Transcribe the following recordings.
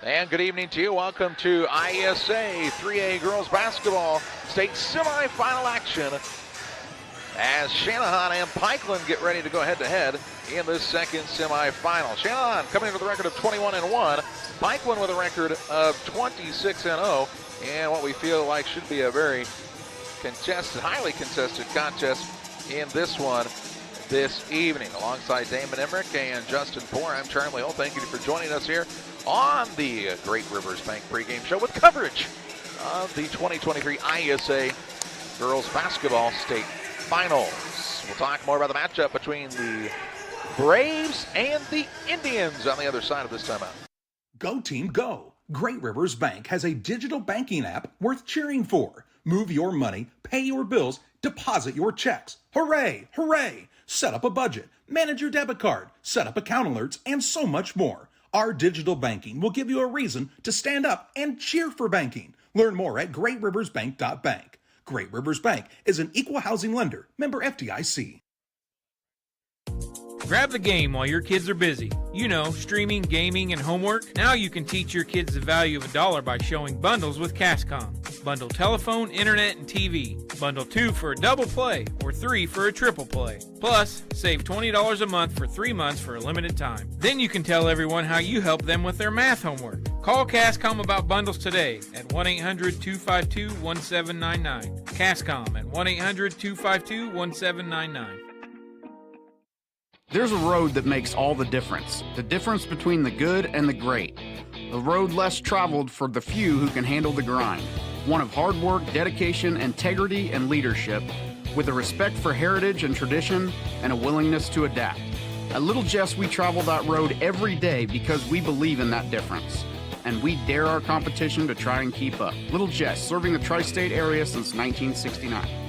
And good evening to you. Welcome to IESA 3A Girls Basketball State Semifinal action as Channahon and Pikeland get ready to go head-to-head in this second semifinal. Channahon coming in with a record of 21-1, Pikeland with a record of 26-0, and what we feel like should be a very contested, highly contested contest in this one this evening. Alongside Damon Emmerich and Justin Poore, I'm Charlie Hull. Thank you for joining us here on the Great Rivers Bank pregame show with coverage of the 2023 IESA Girls Basketball State Finals. We'll talk more about the matchup between the Braves and the Indians on the other side of this timeout. Go team, go! Great Rivers Bank has a digital banking app worth cheering for. Move your money, pay your bills, deposit your checks. Hooray! Hooray! Set up a budget, manage your debit card, set up account alerts, and so much more. Our digital banking will give you a reason to stand up and cheer for banking. Learn more at greatriversbank.bank. Great Rivers Bank is an equal housing lender, member FDIC. Grab the game while your kids are busy. You know, streaming, gaming, and homework. Now you can teach your kids the value of $1 by showing bundles with Cascom. Bundle telephone, internet, and TV. Bundle 2 for a double play or 3 for a triple play. Plus, save $20 a month for 3 months for a limited time. Then you can tell everyone how you help them with their math homework. Call Cascom about bundles today at 1-800-252-1799. Cascom at 1-800-252-1799. There's a road that makes all the difference between the good and the great. A road less traveled for the few who can handle the grind. One of hard work, dedication, integrity, and leadership, with a respect for heritage and tradition and a willingness to adapt. At Little Jess, we travel that road every day because we believe in that difference. And we dare our competition to try and keep up. Little Jess, serving the tri-state area since 1969.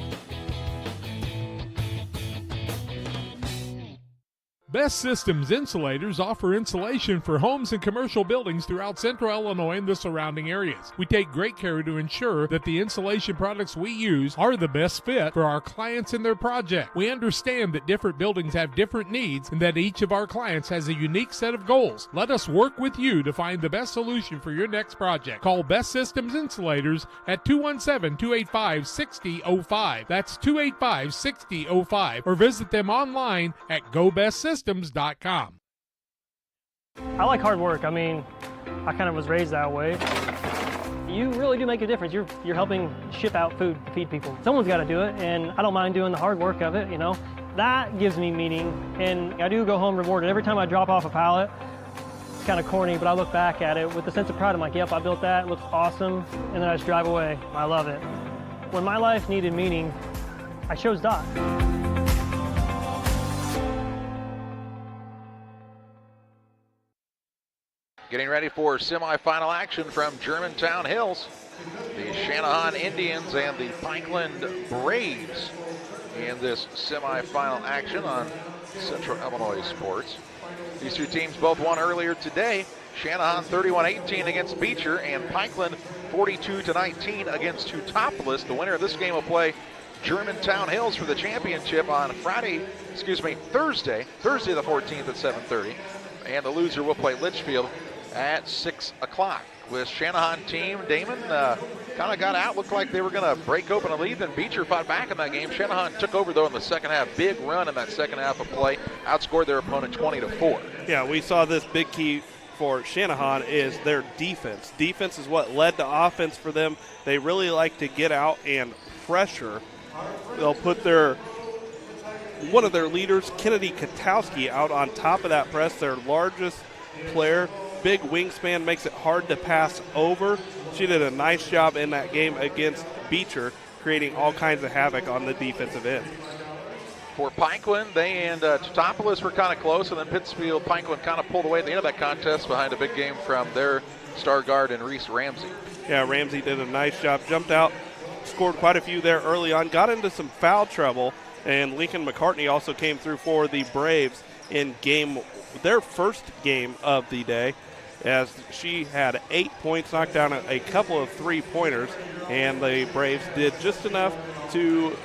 Best Systems Insulators offer insulation for homes and commercial buildings throughout central Illinois and the surrounding areas. We take great care to ensure that the insulation products we use are the best fit for our clients and their project. We understand that different buildings have different needs and that each of our clients has a unique set of goals. Let us work with you to find the best solution for your next project. Call Best Systems Insulators at 217-285-6005. That's 285-6005, or visit them online at GoBestSystems.com. I like hard work. I mean, I kind of was raised that way. You really do make a difference. You're helping ship out food to feed people. Someone's got to do it, and I don't mind doing the hard work of it, you know. That gives me meaning, and I do go home rewarded. Every time I drop off a pallet, it's kind of corny, but I look back at it with a sense of pride. I'm like, yep, I built that. It looks awesome. And then I just drive away. I love it. When my life needed meaning, I chose Doc. Getting ready for semifinal action from Germantown Hills. The Channahon Indians and the Pikeland Braves in this semifinal action on Central Illinois Sports. These two teams both won earlier today. Channahon 31-18 against Beecher, and Pikeland 42-19 against Teutopolis. The winner of this game will play Germantown Hills for the championship on Thursday the 14th at 7:30. And the loser will play Litchfield at 6 o'clock. This Channahon team, Damon, kind of got out, looked like they were going to break open a lead, then Beecher fought back in that game. Channahon took over, though, in the second half. Big run in that second half of play, outscored their opponent 20-4. Yeah, we saw this big key for Channahon is their defense. Defense is what led to offense for them. They really like to get out and pressure. They'll put one of their leaders, Kennedy Katowski, out on top of that press, their largest player. Big wingspan, makes it hard to pass over. She did a nice job in that game against Beecher, creating all kinds of havoc on the defensive end. For Pikeland, they and Teutopolis were kind of close, and then Pikeland kind of pulled away at the end of that contest behind a big game from their star guard and Reese Ramsey. Yeah, Ramsey did a nice job, jumped out, scored quite a few there early on, got into some foul trouble, and Lincoln McCartney also came through for the Braves in their first game of the day, as she had 8 points, knocked down a couple of three-pointers, and the Braves did just enough to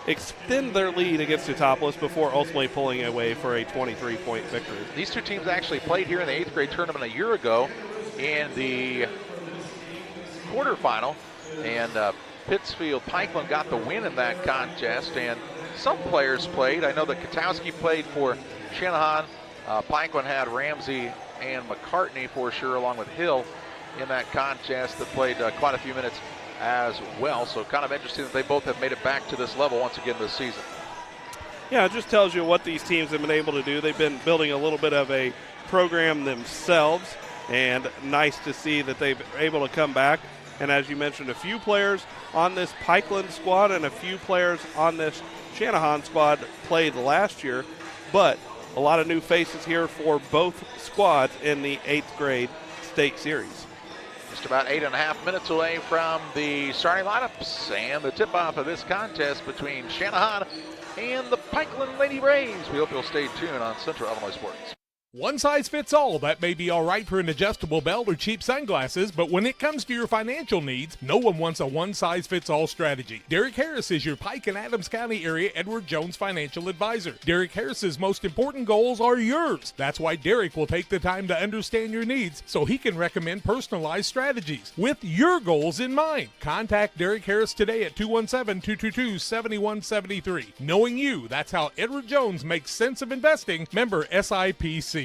extend their lead against Teutopolis before ultimately pulling away for a 23-point victory. These two teams actually played here in the 8th grade tournament a year ago in the quarterfinal. And Pittsfield Pikeland got the win in that contest, and some players played. I know that Katowski played for Channahon. Pikeland had Ramsey and McCartney for sure, along with Hill in that contest that played quite a few minutes as well. So kind of interesting that they both have made it back to this level once again this season. Yeah, it just tells you what these teams have been able to do. They've been building a little bit of a program themselves, and nice to see that they've been able to come back. And as you mentioned, a few players on this Pikeland squad and a few players on this Channahon squad played last year, but a lot of new faces here for both squads in the 8th grade state series. Just about 8.5 minutes away from the starting lineups and the tip-off of this contest between Channahon and the Pikeland Lady Braves. We hope you'll stay tuned on Central Illinois Sports. One size fits all. That may be all right for an adjustable belt or cheap sunglasses, but when it comes to your financial needs, no one wants a one-size-fits-all strategy. Derek Harris is your Pike and Adams County area Edward Jones financial advisor. Derek Harris's most important goals are yours. That's why Derek will take the time to understand your needs so he can recommend personalized strategies with your goals in mind. Contact Derek Harris today at 217-222-7173. Knowing you, that's how Edward Jones makes sense of investing. Member SIPC.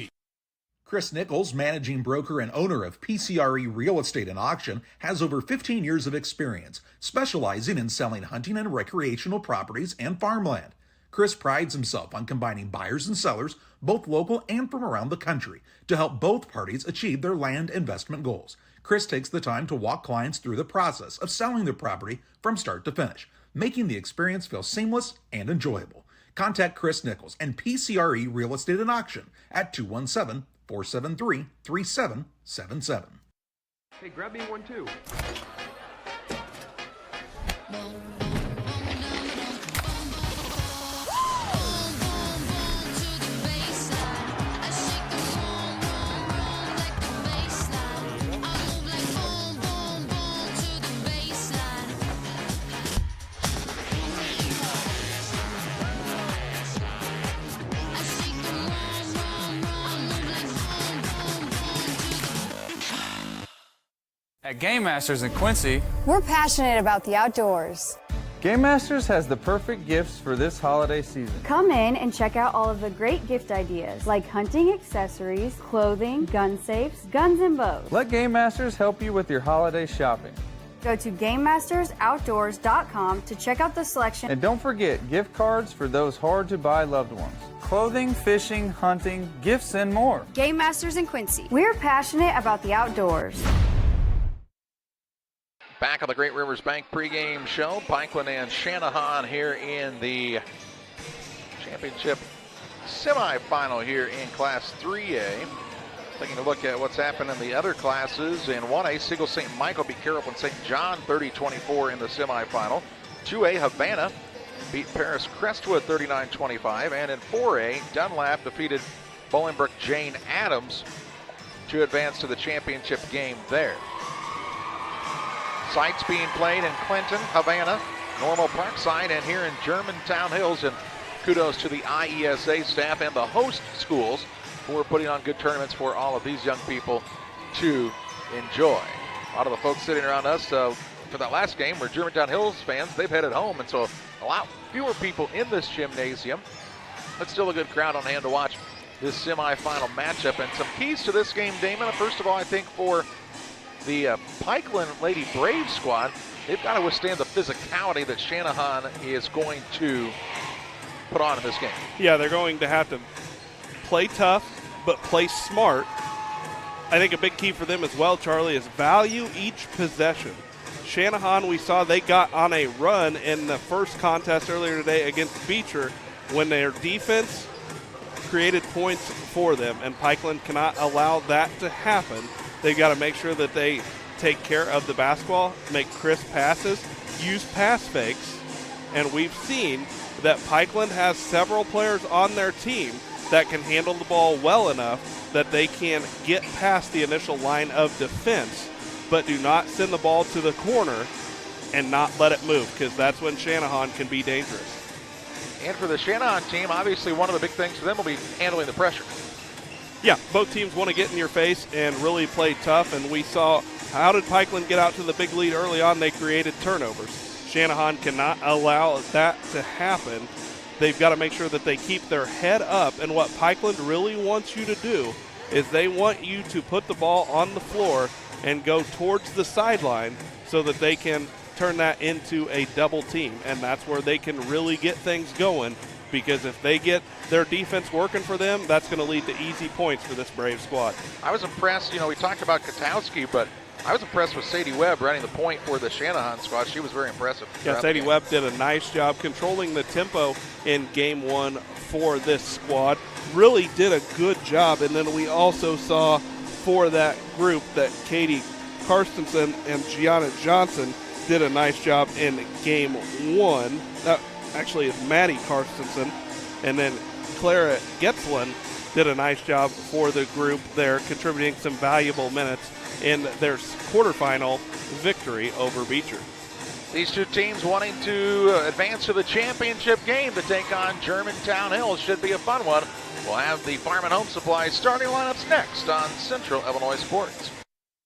Chris Nichols, managing broker and owner of PCRE Real Estate and Auction, has over 15 years of experience, specializing in selling hunting and recreational properties and farmland. Chris prides himself on combining buyers and sellers, both local and from around the country, to help both parties achieve their land investment goals. Chris takes the time to walk clients through the process of selling their property from start to finish, making the experience feel seamless and enjoyable. Contact Chris Nichols and PCRE Real Estate and Auction at 217-473-3777. Hey, grab me one too. At Game Masters in Quincy, we're passionate about the outdoors. Game Masters has the perfect gifts for this holiday season. Come in and check out all of the great gift ideas like hunting accessories, clothing, gun safes, guns and bows. Let Game Masters help you with your holiday shopping. Go to GameMastersOutdoors.com to check out the selection. And don't forget gift cards for those hard-to-buy loved ones. Clothing, fishing, hunting, gifts, and more. Game Masters in Quincy. We're passionate about the outdoors. Back on the Great Rivers Bank pregame show, Pikeland and Channahon here in the championship semifinal here in Class 3A. Taking a look at what's happened in the other classes. In 1A, Siegel St. Michael beat Carroll and St. John 30-24 in the semifinal. 2A, Havana beat Paris Crestwood 39-25. And in 4A, Dunlap defeated Bolingbrook Jane Addams to advance to the championship game there. Sites being played in Clinton, Havana, Normal Parkside, and here in Germantown Hills. And kudos to the IESA staff and the host schools for putting on good tournaments for all of these young people to enjoy. A lot of the folks sitting around us for that last game were Germantown Hills fans. They've headed home, and so a lot fewer people in this gymnasium, but still a good crowd on hand to watch this semifinal matchup. And some keys to this game, Damon. First of all, I think for the Pikeland Lady Braves squad, they've got to withstand the physicality that Channahon is going to put on in this game. Yeah, they're going to have to play tough, but play smart. I think a big key for them as well, Charlie, is value each possession. Channahon, we saw they got on a run in the first contest earlier today against Beecher when their defense created points for them, and Pikeland cannot allow that to happen. They've got to make sure that they take care of the basketball, make crisp passes, use pass fakes, and we've seen that Pikeland has several players on their team that can handle the ball well enough that they can get past the initial line of defense, but do not send the ball to the corner and not let it move, because that's when Channahon can be dangerous. And for the Channahon team, obviously one of the big things for them will be handling the pressure. Yeah, both teams want to get in your face and really play tough, and we saw how did Pikeland get out to the big lead early on? They created turnovers. Channahon cannot allow that to happen. They've got to make sure that they keep their head up, and what Pikeland really wants you to do is they want you to put the ball on the floor and go towards the sideline so that they can turn that into a double team, and that's where they can really get things going, because if they get their defense working for them, that's going to lead to easy points for this Brave squad. I was impressed. We talked about Katowski, but I was impressed with Sadie Webb running the point for the Channahon squad. She was very impressive. Yeah, Sadie Webb did a nice job controlling the tempo in game one for this squad. Really did a good job. And then we also saw for that group that Katie Karstensen and Gianna Johnson did a nice job in game one. Actually, it's Maddie Karstensen. And then Clara Getzlin did a nice job for the group there, contributing some valuable minutes in their quarterfinal victory over Beecher. These two teams wanting to advance to the championship game to take on Germantown Hills. Should be a fun one. We'll have the Farm and Home Supply starting lineups next on Central Illinois Sports.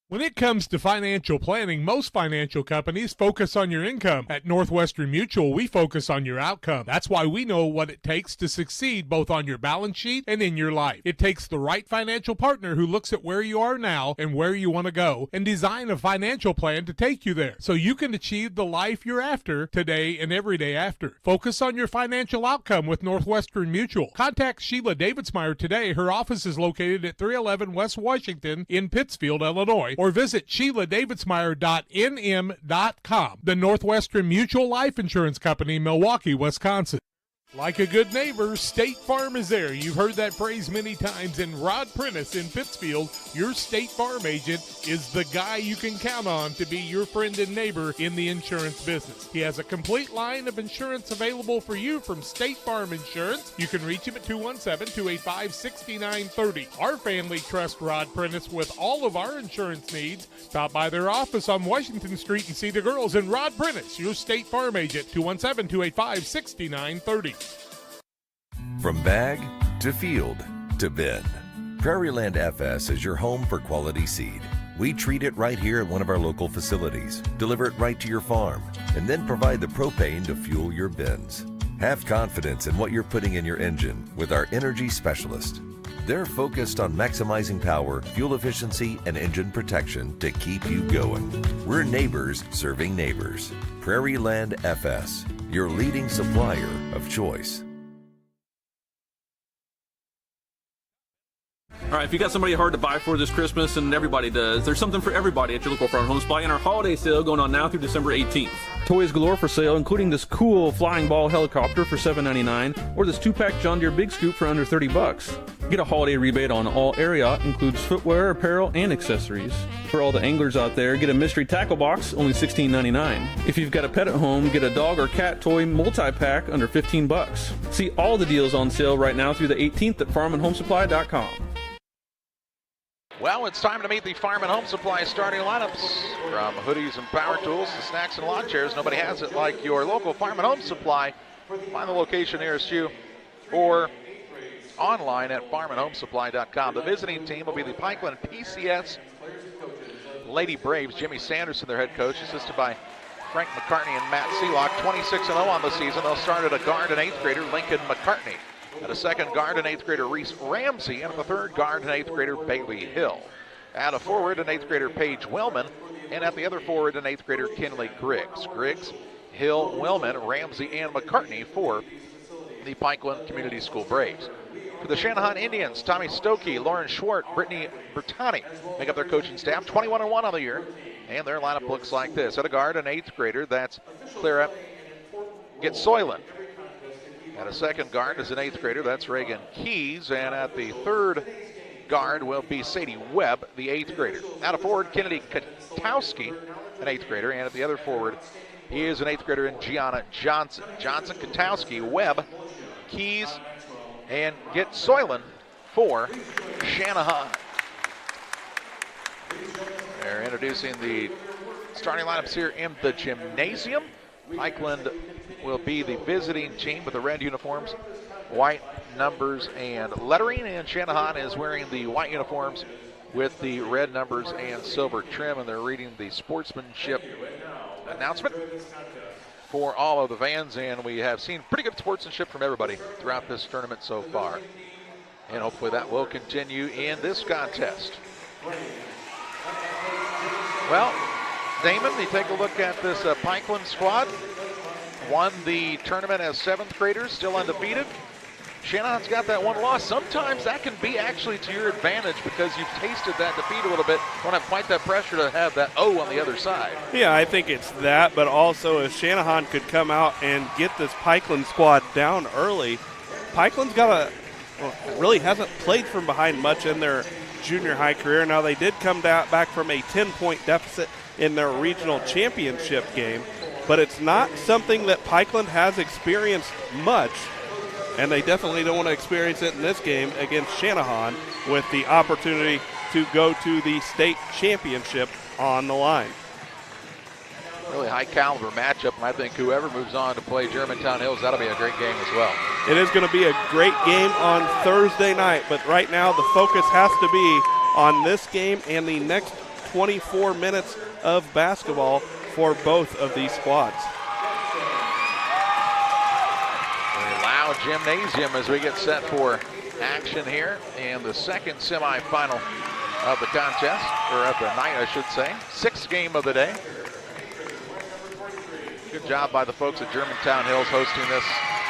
When it comes to financial planning, most financial companies focus on your income. At Northwestern Mutual, we focus on your outcome. That's why we know what it takes to succeed both on your balance sheet and in your life. It takes the right financial partner who looks at where you are now and where you want to go and design a financial plan to take you there so you can achieve the life you're after today and every day after. Focus on your financial outcome with Northwestern Mutual. Contact Sheila Davidsmeyer today. Her office is located at 311 West Washington in Pittsfield, Illinois, or visit SheilaDavidsmeyer.nm.com. The Northwestern Mutual Life Insurance Company, Milwaukee, Wisconsin. Like a good neighbor, State Farm is there. You've heard that phrase many times. And Rod Prentice in Pittsfield, your State Farm agent, is the guy you can count on to be your friend and neighbor in the insurance business. He has a complete line of insurance available for you from State Farm Insurance. You can reach him at 217-285-6930. Our family trusts Rod Prentice with all of our insurance needs. Stop by their office on Washington Street and see the girls. And Rod Prentice, your State Farm agent, 217-285-6930. From bag to field to bin, Prairieland FS is your home for quality seed. We treat it right here at one of our local facilities, deliver it right to your farm, and then provide the propane to fuel your bins. Have confidence in what you're putting in your engine with our energy specialist. They're focused on maximizing power, fuel efficiency, and engine protection to keep you going. We're neighbors serving neighbors. Prairieland FS, your leading supplier of choice. All right, if you got somebody hard to buy for this Christmas, and everybody does, there's something for everybody at your local Farm Home Supply in our holiday sale going on now through December 18th. Toys galore for sale, including this cool flying ball helicopter for $7.99, or this 2-pack John Deere Big Scoop for under $30. Get a holiday rebate on all area, includes footwear, apparel, and accessories. For all the anglers out there, get a mystery tackle box, only $16.99. If you've got a pet at home, get a dog or cat toy multi-pack under $15. See all the deals on sale right now through the 18th at farmandhomesupply.com. Well, it's time to meet the Farm and Home Supply starting lineups. From hoodies and power tools to snacks and lawn chairs, nobody has it like your local Farm and Home Supply. Find the location nearest you or online at farmandhomesupply.com. The visiting team will be the Pikeland PCS Lady Braves. Jimmy Sanderson, their head coach, assisted by Frank McCartney and Matt Seelock. 26-0 on the season. They'll start at a guard and 8th grader, Lincoln McCartney. At a second guard, an 8th grader, Reese Ramsey. And at the third guard, an 8th grader, Bailey Hill. At a forward, an 8th grader, Paige Wellman. And at the other forward, an 8th grader, Kinley Griggs. Griggs, Hill, Wellman, Ramsey, and McCartney for the Pikeland Community School Braves. For the Channahon Indians, Tommy Stokey, Lauren Schwartz, Brittany Bertani make up their coaching staff. 21-1 on the year. And their lineup looks like this. At a guard, an 8th grader, that's Clara Getsoylen. At a second guard is an 8th grader, that's Reagan Keys. And at the third guard will be Sadie Webb, the 8th grader. Out of forward, Kennedy Katowski, an 8th grader. And at the other forward, he is an 8th grader in Gianna Johnson. Johnson, Katowski, Webb, Keys, and Getsoylen for Channahon. They're introducing the starting lineups here in the gymnasium. Pikeland will be the visiting team with the red uniforms, white numbers and lettering, and Channahon is wearing the white uniforms with the red numbers and silver trim, and they're reading the sportsmanship announcement for all of the fans, and we have seen pretty good sportsmanship from everybody throughout this tournament so far, and hopefully that will continue in this contest. Well, Damon, you take a look at this Pikeland squad. Won the tournament as 7th graders, still undefeated. Channahon's got that one loss. Sometimes that can be actually to your advantage because you've tasted that defeat a little bit. Don't have quite that pressure to have that O on the other side. Yeah, I think it's that, but also if Channahon could come out and get this Pikeland squad down early, Pikeland's really hasn't played from behind much in their junior high career. Now they did come back from a 10-point deficit in their regional championship game, but it's not something that Pikeland has experienced much, and they definitely don't want to experience it in this game against Channahon with the opportunity to go to the state championship on the line. Really high caliber matchup, and I think whoever moves on to play Germantown Hills, that'll be a great game as well. It is going to be a great game on Thursday night, but right now the focus has to be on this game and the next 24 minutes of basketball for both of these squads. A loud gymnasium as we get set for action here in the second semifinal of the contest, or of the night, I should say. 6th game of the day. Good job by the folks at Germantown Hills hosting this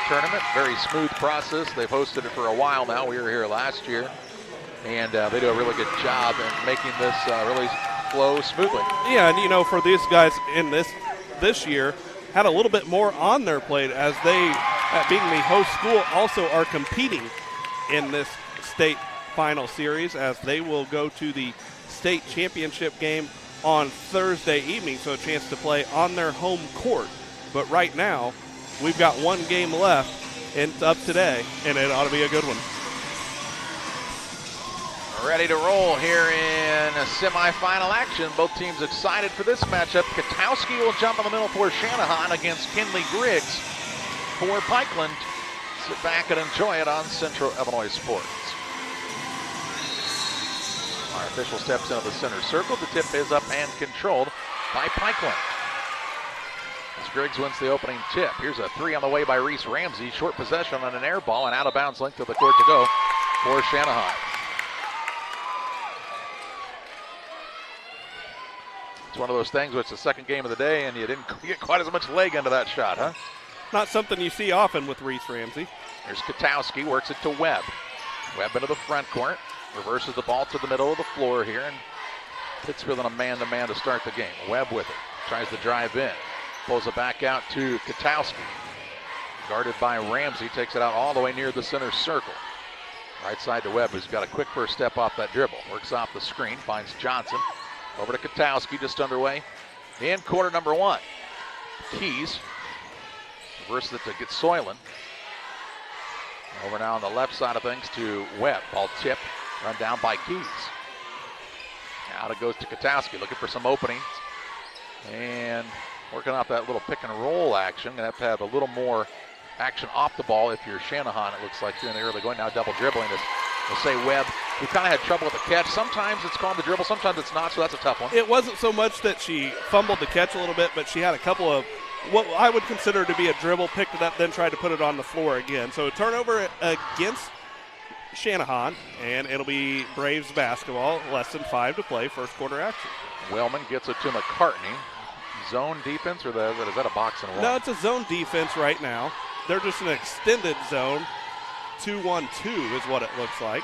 tournament. Very smooth process. They've hosted it for a while now. We were here last year, and they do a really good job in making this really flow smoothly. Yeah, and you know, for these guys in this year, had a little bit more on their plate as they, being the host school, also are competing in this state final series as they will go to the state championship game on Thursday evening, so a chance to play on their home court. But right now, we've got one game left, and it's up today, and it ought to be a good one. Ready to roll here in a semifinal action. Both teams excited for this matchup. Katowski will jump in the middle for Channahon against Kinley Griggs for Pikeland. Sit back and enjoy it on Central Illinois Sports. Our official steps into the center circle. The tip is up and controlled by Pikeland. As Griggs wins the opening tip. Here's a 3 on the way by Reese Ramsey. Short possession on an air ball and out of bounds length of the court to go for Channahon. It's one of those things where it's the second game of the day and you didn't get quite as much leg into that shot, huh? Not something you see often with Reese Ramsey. Here's Katowski, works it to Webb. Webb into the front court, reverses the ball to the middle of the floor here, and Pittsfield on a man-to-man to start the game. Webb with it, tries to drive in, pulls it back out to Katowski. Guarded by Ramsey, takes it out all the way near the center circle. Right side to Webb, who's got a quick first step off that dribble. Works off the screen, finds Johnson. Over to Katowski, just underway in quarter number 1. Keys reverses it to get Soylent. Over now on the left side of things to Webb. Ball tipped, run down by Keys. Now it goes to Katowski, looking for some openings. And working off that little pick and roll action. Gonna have to have a little more action off the ball if you're Channahon, it looks like, here in the early going. Now double dribbling this. We'll say Webb, who kind of had trouble with the catch. Sometimes it's called the dribble, sometimes it's not, so that's a tough one. It wasn't so much that she fumbled the catch a little bit, but she had a couple of what I would consider to be a dribble, picked it up, then tried to put it on the floor again. So a turnover against Channahon, and it'll be Braves basketball, less than 5 to play, first quarter action. Wellman gets it to McCartney. Zone defense, or is that a box and one? No, it's a zone defense right now. They're just an extended zone. 2-1-2 is what it looks like.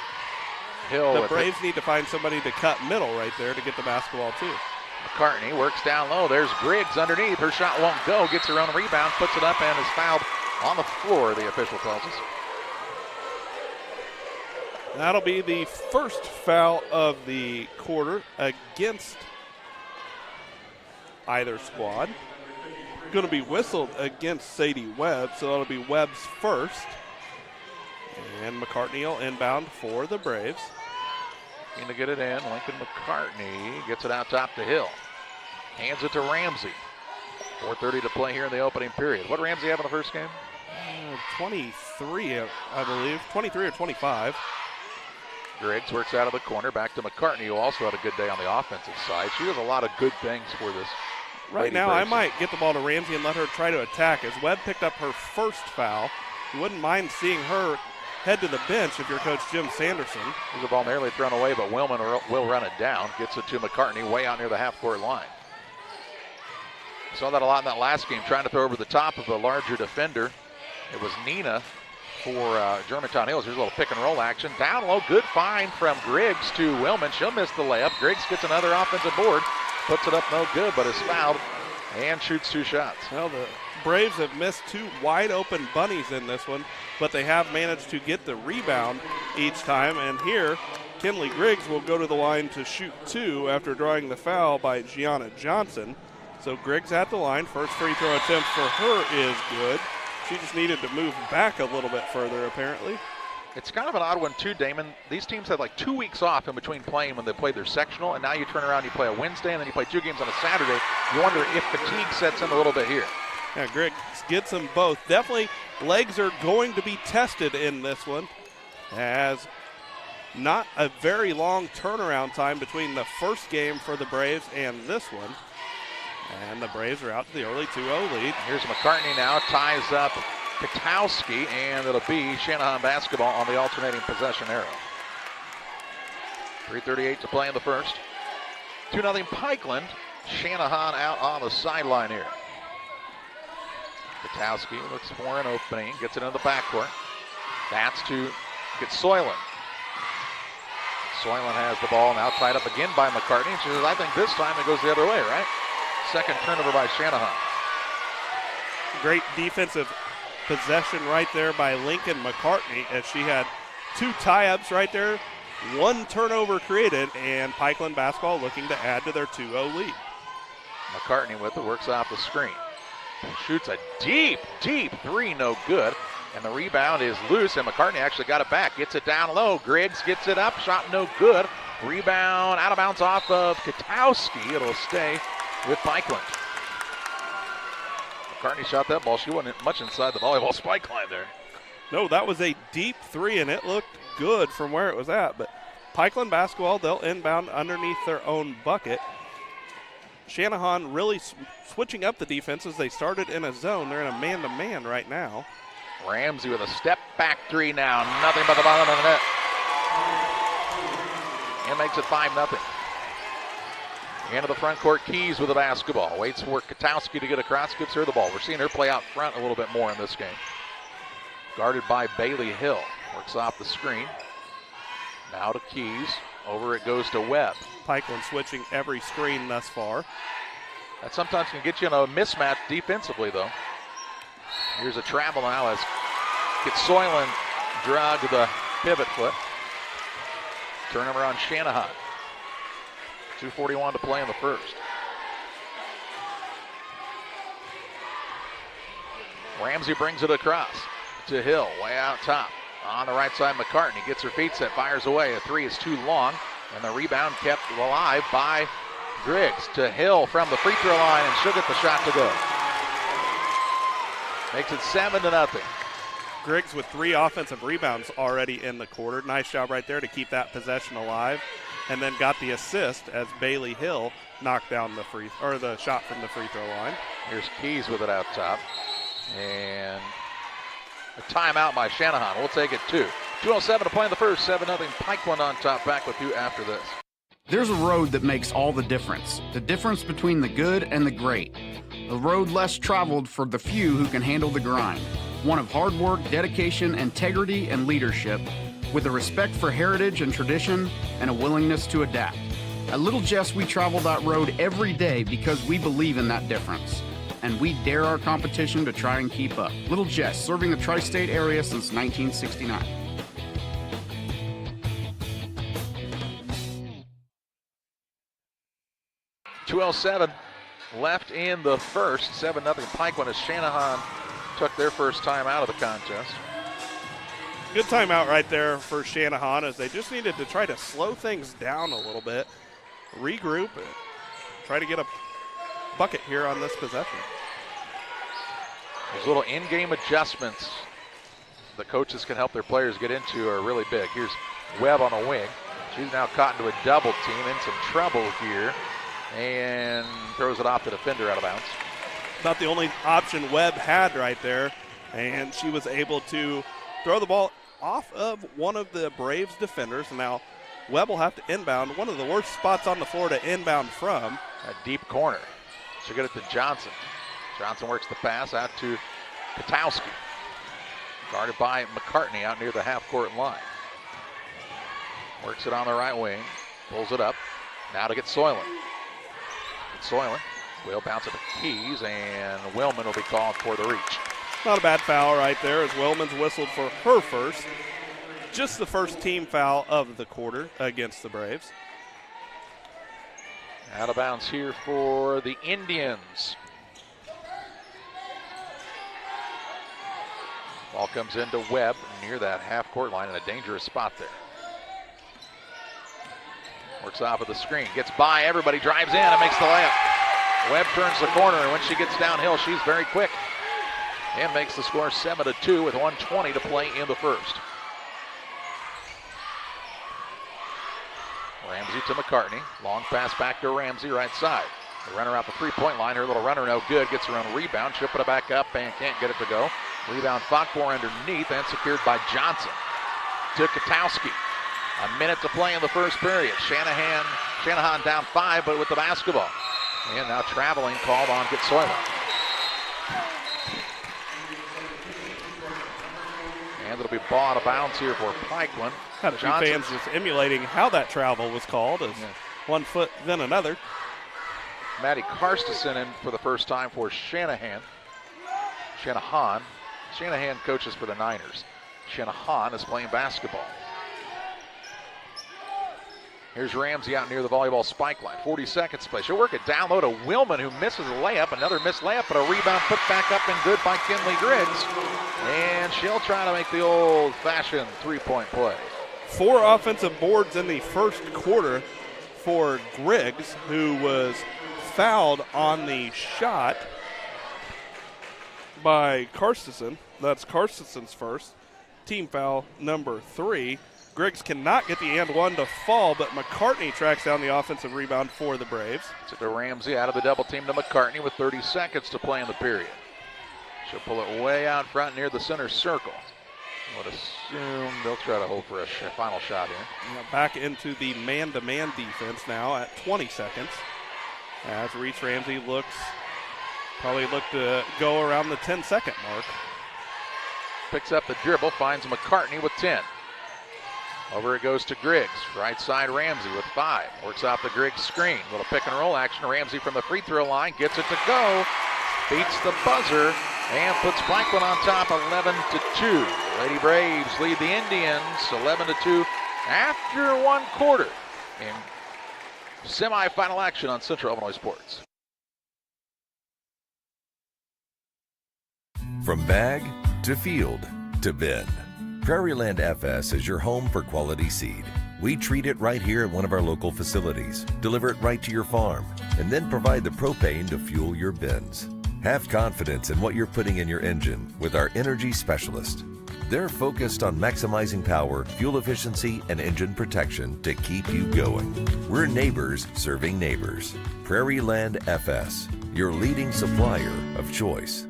Hill the Braves need to find somebody to cut middle right there to get the basketball too. McCartney works down low. There's Griggs underneath. Her shot won't go. Gets her own rebound, puts it up, and is fouled on the floor, the official tells us. That'll be the first foul of the quarter against either squad. Going to be whistled against Sadie Webb, so that'll be Webb's first. And McCartney will inbound for the Braves. Going to get it in. Lincoln McCartney gets it out top to Hill. Hands it to Ramsey. 4:30 to play here in the opening period. What did Ramsey have in the first game? 23, I believe. 23 or 25. Griggs works out of the corner. Back to McCartney, who also had a good day on the offensive side. She does a lot of good things for this. Right now, I might get the ball to Ramsey and let her try to attack. As Webb picked up her first foul, you wouldn't mind seeing her head to the bench if you're Coach Jim Sanderson. The ball nearly thrown away, but Willman will run it down. Gets it to McCartney way out near the half-court line. Saw that a lot in that last game, trying to throw over the top of a larger defender. It was Nina for Germantown Hills. Here's a little pick and roll action. Down low, good find from Griggs to Willman. She'll miss the layup. Griggs gets another offensive board. Puts it up no good, but is fouled and shoots 2 shots. Well, the Braves have missed 2 wide open bunnies in this one, but they have managed to get the rebound each time. And here, Kinley Griggs will go to the line to shoot 2 after drawing the foul by Gianna Johnson. So Griggs at the line. First free throw attempt for her is good. She just needed to move back a little bit further, apparently. It's kind of an odd one, too, Damon. These teams had like 2 weeks off in between playing when they played their sectional, and now you turn around, you play a Wednesday, and then you play 2 games on a Saturday. You wonder if fatigue sets in a little bit here. Yeah, Griggs gets them both. Definitely legs are going to be tested in this one, as not a very long turnaround time between the first game for the Braves and this one. And the Braves are out to the early 2-0 lead. Here's McCartney now, ties up Katowski, and it'll be Channahon basketball on the alternating possession arrow. 3:38 to play in the first. 2-0 Pikeland. Channahon out on the sideline here. Katowski looks for an opening, gets it into the backcourt. That's to get Soylent. Soylent has the ball now tied up again by McCartney. She says, I think this time it goes the other way, right? Second turnover by Channahon. Great defensive possession right there by Lincoln McCartney, as she had 2 tie-ups right there, 1 turnover created, and Pikeland basketball looking to add to their 2-0 lead. McCartney with it, works off the screen. Shoots a deep, deep 3, no good. And the rebound is loose, and McCartney actually got it back. Gets it down low. Griggs gets it up, shot no good. Rebound out of bounds off of Katowski. It'll stay with Pikeland. McCartney shot that ball. She wasn't much inside the volleyball spike line there. No, that was a deep 3, and it looked good from where it was at. But Pikeland basketball, they'll inbound underneath their own bucket. Channahon really switching up the defense as they started in a zone. They're in a man-to-man right now. Ramsey with a step-back 3 now. Nothing but the bottom of the net. And makes it 5-0. Into the front court, Keys with the basketball. Waits for Katowski to get across, gives her the ball. We're seeing her play out front a little bit more in this game. Guarded by Bailey Hill. Works off the screen. Now to Keys. Over it goes to Webb. Pikeland switching every screen thus far. That sometimes can get you in a mismatch defensively, though. Here's a travel now as gets Soylent dragged to the pivot foot. Turnover on Channahon. 2:41 to play in the first. Ramsey brings it across to Hill, way out top. On the right side, McCartney gets her feet set, fires away. A 3 is too long, and the rebound kept alive by Griggs to Hill from the free throw line, and she'll get the shot to go. Makes it 7-0. Griggs with 3 offensive rebounds already in the quarter. Nice job right there to keep that possession alive. And then got the assist as Bailey Hill knocked down the shot from the free throw line. Here's Keys with it out top. And a timeout by Channahon. We'll take it 2. 2:07 to play in the first. 7-0 Pikeland on top. Back with you after this. There's a road that makes all the difference between the good and the great. A road less traveled for the few who can handle the grind. One of hard work, dedication, integrity, and leadership, with a respect for heritage and tradition and a willingness to adapt. At Little Jess, we travel that road every day because we believe in that difference. And we dare our competition to try and keep up. Little Jess, serving the tri-state area since 1969. .207 left in the first. 7-0 Pikeland as Channahon took their first time out of the contest. Good timeout right there for Channahon, as they just needed to try to slow things down a little bit, regroup, and try to get a bucket here on this possession. Those little in-game adjustments the coaches can help their players get into are really big. Here's Webb on the wing. She's now caught into a double team, in some trouble here, and throws it off the defender out of bounds. Not the only option Webb had right there, and she was able to throw the ball off of one of the Braves defenders. And now Webb will have to inbound, one of the worst spots on the floor to inbound from. A deep corner. She'll get it to Johnson. Johnson works the pass out to Katowski. Guarded by McCartney out near the half-court line. Works it on the right wing. Pulls it up. Now to get Soylent. Soylent will bounce it to Keys, and Willman will be called for the reach. Not a bad foul right there as Willman's whistled for her first. Just the first team foul of the quarter against the Braves. Out of bounds here for the Indians. Ball comes into Webb near that half-court line in a dangerous spot there. Works off of the screen, gets by everybody, drives in and makes the layup. Webb turns the corner, and when she gets downhill, she's very quick. And makes the score 7-2 with 1:20 to play in the first. Ramsey to McCartney. Long pass back to Ramsey, right side. The runner out the three-point line. Her little runner no good. Gets her own rebound. She'll put it back up and can't get it to go. Rebound fought for underneath and secured by Johnson. To Katowski. A minute to play in the first period. Channahon down 5, but with the basketball. And now traveling called on Getsoyla. And it'll be ball out of bounds here for Pikeland. Had a few fans just emulating how that travel was called as one foot then another. Maddie Karstensen in for the first time for Channahon. Channahon coaches for the Niners. Channahon is playing basketball. Here's Ramsey out near the volleyball spike line. 40 seconds to play. She'll work it down low to Willman, who misses a layup. Another missed layup, but a rebound put back up and good by Kinley Griggs. And she'll try to make the old-fashioned three-point play. 4 offensive boards in the first quarter for Griggs, who was fouled on the shot by Karstensen. That's Karstensen's first. Team foul number 3. Griggs cannot get the and one to fall, but McCartney tracks down the offensive rebound for the Braves. To Ramsey out of the double team to McCartney with 30 seconds to play in the period. She'll pull it way out front near the center circle. I would assume they'll try to hold for a final shot here. Back into the man-to-man defense now at 20 seconds. As Reese Ramsey probably look to go around the 10-second mark. Picks up the dribble, finds McCartney with 10. Over it goes to Griggs. Right side Ramsey with 5. Works out the Griggs screen. Little pick and roll action. Ramsey from the free throw line gets it to go. Beats the buzzer and puts Pikeland on top 11-2. Lady Braves lead the Indians 11-2 after one quarter in semifinal action on Central Illinois Sports. From bag to field to bin, Prairieland FS is your home for quality seed. We treat it right here at one of our local facilities, deliver it right to your farm, and then provide the propane to fuel your bins. Have confidence in what you're putting in your engine with our energy specialist. They're focused on maximizing power, fuel efficiency, and engine protection to keep you going. We're neighbors serving neighbors. Prairieland FS, your leading supplier of choice.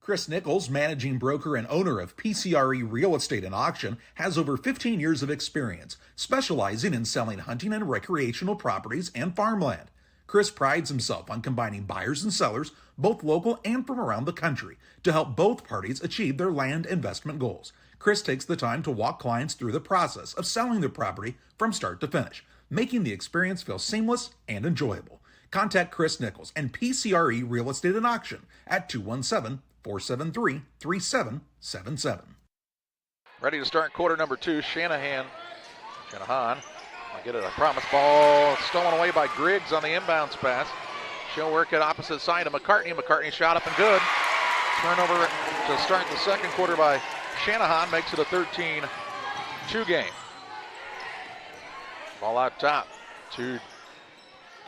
Chris Nichols, managing broker and owner of PCRE Real Estate and Auction, has over 15 years of experience, specializing in selling hunting and recreational properties and farmland. Chris prides himself on combining buyers and sellers, both local and from around the country, to help both parties achieve their land investment goals. Chris takes the time to walk clients through the process of selling their property from start to finish, making the experience feel seamless and enjoyable. Contact Chris Nichols and PCRE Real Estate and Auction at 217-473-3777. Ready to start quarter number 2. Channahon. I'll get it a promise ball. Stolen away by Griggs on the inbounds pass. She'll work it opposite side of McCartney. McCartney shot up and good. Turnover to start the second quarter by Channahon makes it a 13-2 game. Ball out top to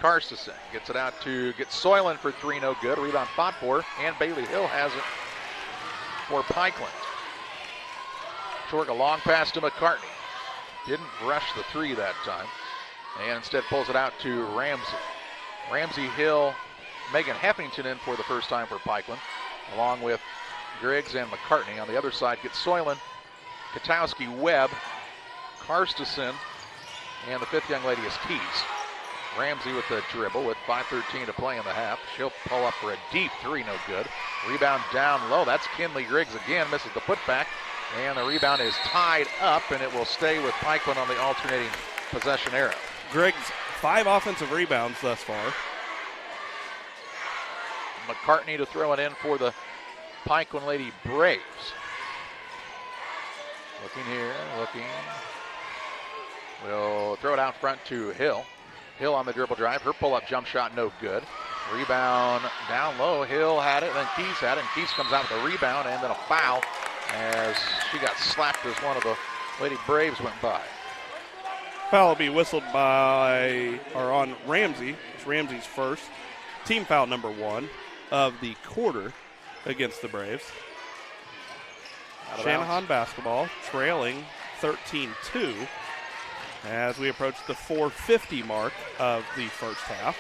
Karstison gets it out to Soylent for 3, no good. Rebound fought for, and Bailey Hill has it for Pikeland. Short, a long pass to McCartney. Didn't rush the 3 that time, and instead pulls it out to Ramsey. Ramsey, Hill, Megan Heffington in for the first time for Pikeland, along with Griggs and McCartney. On the other side, gets Soylent, Katowski, Webb, Karstison, and the 5th young lady is Keys. Ramsey with the dribble with 5:13 to play in the half. She'll pull up for a deep 3, no good. Rebound down low. That's Kinley Griggs again, misses the putback. And the rebound is tied up, and it will stay with Pikeland on the alternating possession arrow. Griggs, 5 offensive rebounds thus far. McCartney to throw it in for the Pikeland Lady Braves. Looking here, looking. We'll throw it out front to Hill. Hill on the dribble drive. Her pull-up jump shot, no good. Rebound down low. Hill had it, then Keys had it, and Keys comes out with a rebound and then a foul as she got slapped as one of the Lady Braves went by. Foul will be whistled on Ramsey. It's Ramsey's first. Team foul number 1 of the quarter against the Braves. Channahon basketball trailing 13-2 as we approach the 4:50 mark of the first half.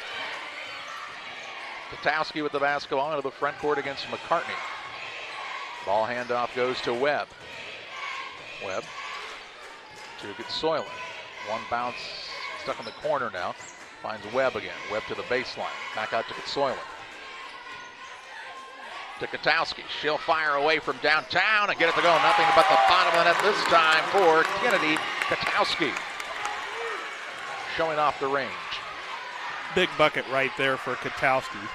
Katowski with the basketball into the front court against McCartney. Ball handoff goes to Webb. Webb to get Soylent. One bounce stuck in the corner now. Finds Webb again. Webb to the baseline. Back out to get Soylent. To Katowski. She'll fire away from downtown and get it to go. Nothing but the bottom of the net this time for Kennedy Katowski. Showing off the range. Big bucket right there for Katowski.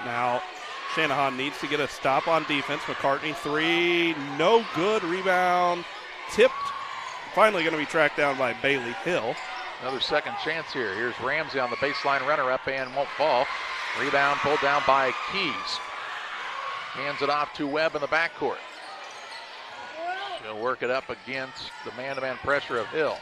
Now, Channahon needs to get a stop on defense. McCartney, 3, no good. Rebound tipped. Finally going to be tracked down by Bailey Hill. Another second chance here. Here's Ramsey on the baseline runner-up and won't fall. Rebound pulled down by Keys. Hands it off to Webb in the backcourt. She'll work it up against the man-to-man pressure of Hill.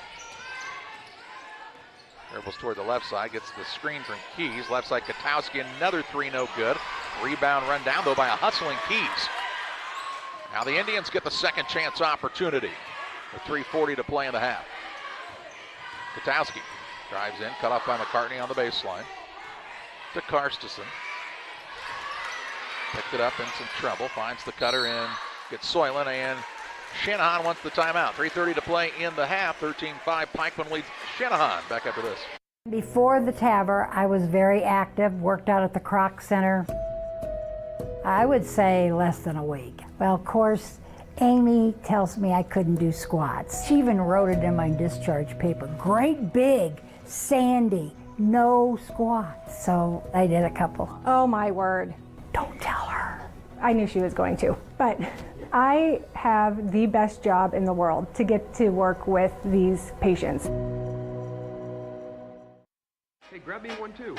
Dribbles toward the left side, gets the screen from Keys. Left side, Katowski, another 3, no good. Rebound run down, though, by a hustling Keys. Now the Indians get the second chance opportunity with 3:40 to play in the half. Katowski drives in, cut off by McCartney on the baseline. To Karstison. Picked it up in some trouble, finds the cutter in, gets Soylent, and Channahon wants the timeout. 3:30 to play in the half. 13-5, Pikeland leads Channahon. Back after this. Before the TAVR, I was very active, worked out at the Croc Center. I would say less than a week. Well, of course, Amy tells me I couldn't do squats. She even wrote it in my discharge paper. Great big, Sandy, no squats. So I did a couple. Oh my word. Don't tell her. I knew she was going to, but I have the best job in the world to get to work with these patients. Hey, grab me 1 too.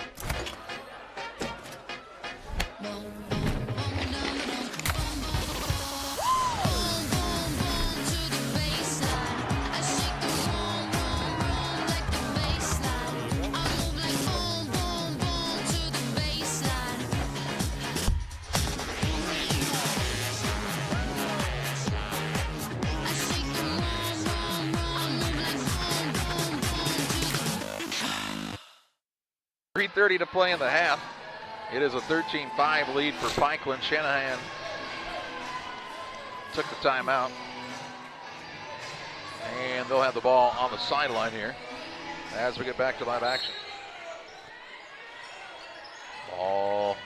.30 to play in the half. It is a 13-5 lead for Pikeland. Channahon took the timeout. And they'll have the ball on the sideline here as we get back to live action. Ball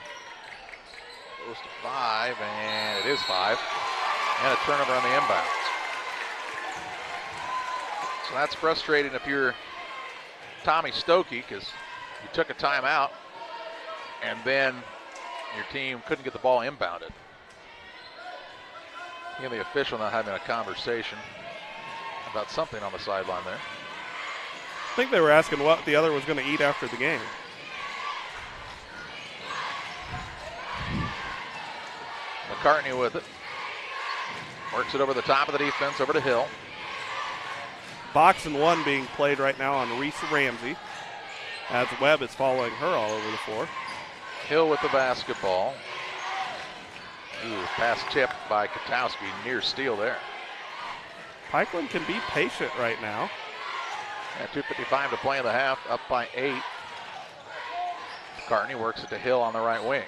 goes to 5, and it is 5. And a turnover on the inbounds. So that's frustrating if you're Tommy Stokey, because you took a timeout, and then your team couldn't get the ball inbounded. He and the official not having a conversation about something on the sideline there. I think they were asking what the other was going to eat after the game. McCartney with it. Works it over the top of the defense, over to Hill. Box and 1 being played right now on Reese Ramsey. as Webb is following her all over the floor. Hill with the basketball. Ooh, pass tipped by Katowski, near steal there. Pikeland can be patient right now. At 2:55 to play in the half, up by 8. McCartney works it to Hill on the right wing.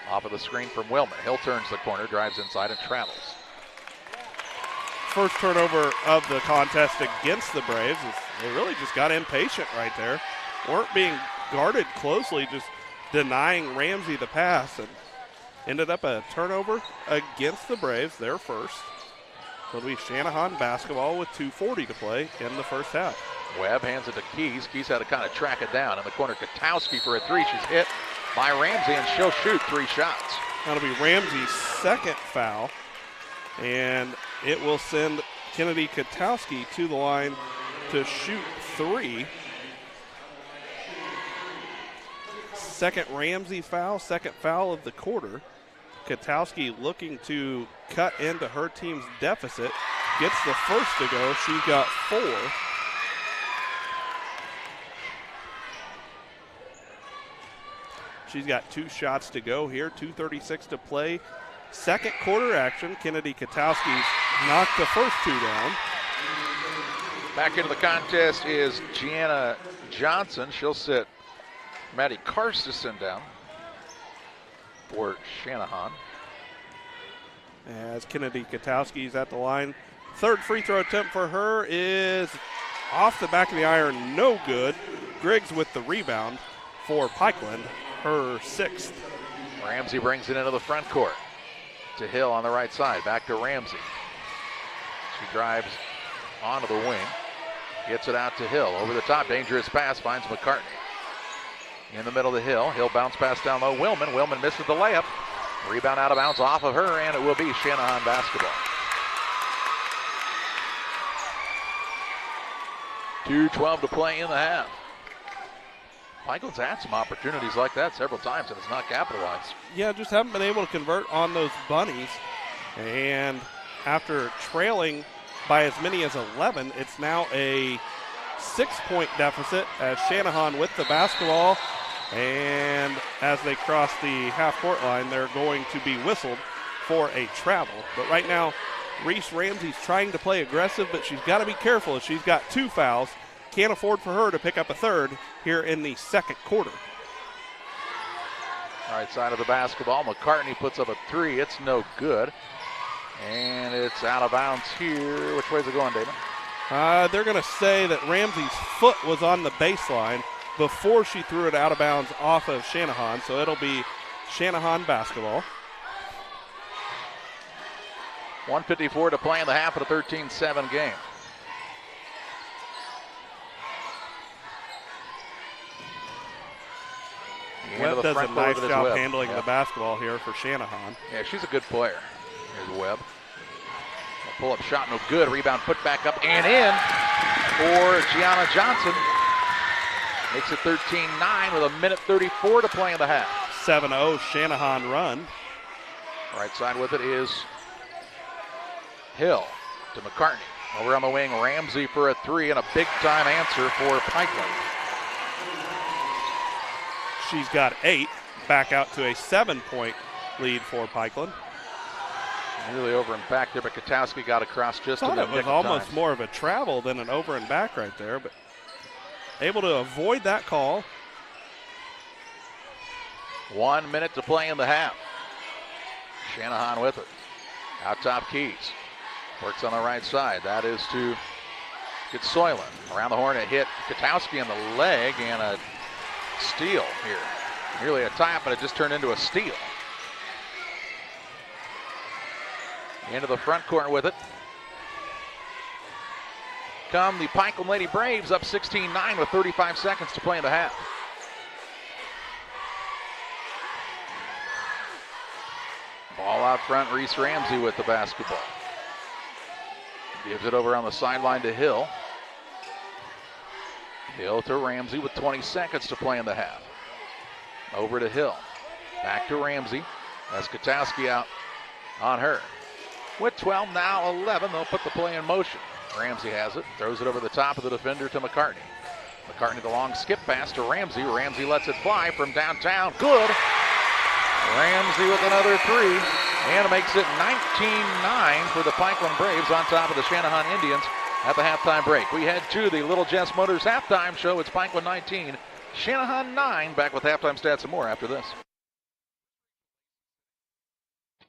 Off of the screen from Willman. Hill turns the corner, drives inside, and travels. First turnover of the contest against the Braves. They really just got impatient right there. Weren't being guarded closely, just denying Ramsey the pass, and ended up a turnover against the Braves, their first. It'll be Channahon basketball with 2:40 to play in the first half. Webb hands it to Keys. Keys had to kind of track it down. In the corner, Katowski for a 3. She's hit by Ramsey, and she'll shoot 3 shots. That'll be Ramsey's second foul, and it will send Kennedy Katowski to the line to shoot 3. Second Ramsey foul, second foul of the quarter. Katowski looking to cut into her team's deficit. Gets the first to go. She got 4. She's got 2 shots to go here, 2:36 to play. Second quarter action. Kennedy Katowski's knocked the first 2 down. Back into the contest is Gianna Johnson. She'll sit Maddie Karstison down for Channahon. As Kennedy Katowski's at the line. Third free throw attempt for her is off the back of the iron, no good. Griggs with the rebound for Pikeland, her 6th. Ramsey brings it into the front court to Hill on the right side. Back to Ramsey. She drives onto the wing. Gets it out to Hill. Over the top, dangerous pass, finds McCartney. In the middle of the Hill. Hill bounce pass down low. Willman misses the layup. Rebound out of bounds off of her, and it will be Channahon basketball. 2:12 to play in the half. Pikeland's had some opportunities like that several times, and it's not capitalized. Yeah, just haven't been able to convert on those bunnies. And after trailing by as many as 11, it's now a 6-point deficit as Channahon with the basketball. And as they cross the half-court line, they're going to be whistled for a travel. But right now, Reese Ramsey's trying to play aggressive, but she's got to be careful as she's got 2 fouls. Can't afford for her to pick up a third here in the second quarter. Right side of the basketball, McCartney puts up a 3. It's no good. And it's out of bounds here. Which way is it going, Damon? They're going to say that Ramsey's foot was on the baseline before she threw it out of bounds off of Channahon, so it'll be Channahon basketball. 1:54 to play in the half of a 13-7 game. Webb does a nice job handling the basketball here for Channahon. Yeah, she's a good player. Here's Webb. Pull-up shot, no good. Rebound put back up and in for Gianna Johnson. Makes it 13-9 with 1:34 to play in the half. 7-0 Channahon run. Right side with it is Hill to McCartney. Over on the wing, Ramsey for a 3 and a big-time answer for Pikeland. She's got 8. Back out to a 7-point lead for Pikeland. Really over and back there, but Katowski got across just in the nick of time. It was almost more of a travel than an over and back right there, but able to avoid that call. 1 minute to play in the half. Channahon with it. Out top, Keys. Works on the right side. That is to get Soylent. Around the horn, a hit. Katowski in the leg and a steal here. Nearly a tie-up, but it just turned into a steal. Into the front court with it. Come the Pikeland Lady Braves up 16-9 with 35 seconds to play in the half. Ball out front, Reese Ramsey with the basketball. Gives it over on the sideline to Hill. Hill to Ramsey with 20 seconds to play in the half. Over to Hill. Back to Ramsey. That's Katowski out on her. With 12, now 11, they'll put the play in motion. Ramsey has it, throws it over the top of the defender to McCartney. McCartney the long skip pass to Ramsey. Ramsey lets it fly from downtown. Good. Ramsey with another three. And makes it 19-9 for the Pikeland Braves on top of the Channahon Indians at the halftime break. We head to the Little Jess Motors halftime show. It's Pikeland 19, Channahon 9. Back with halftime stats and more after this.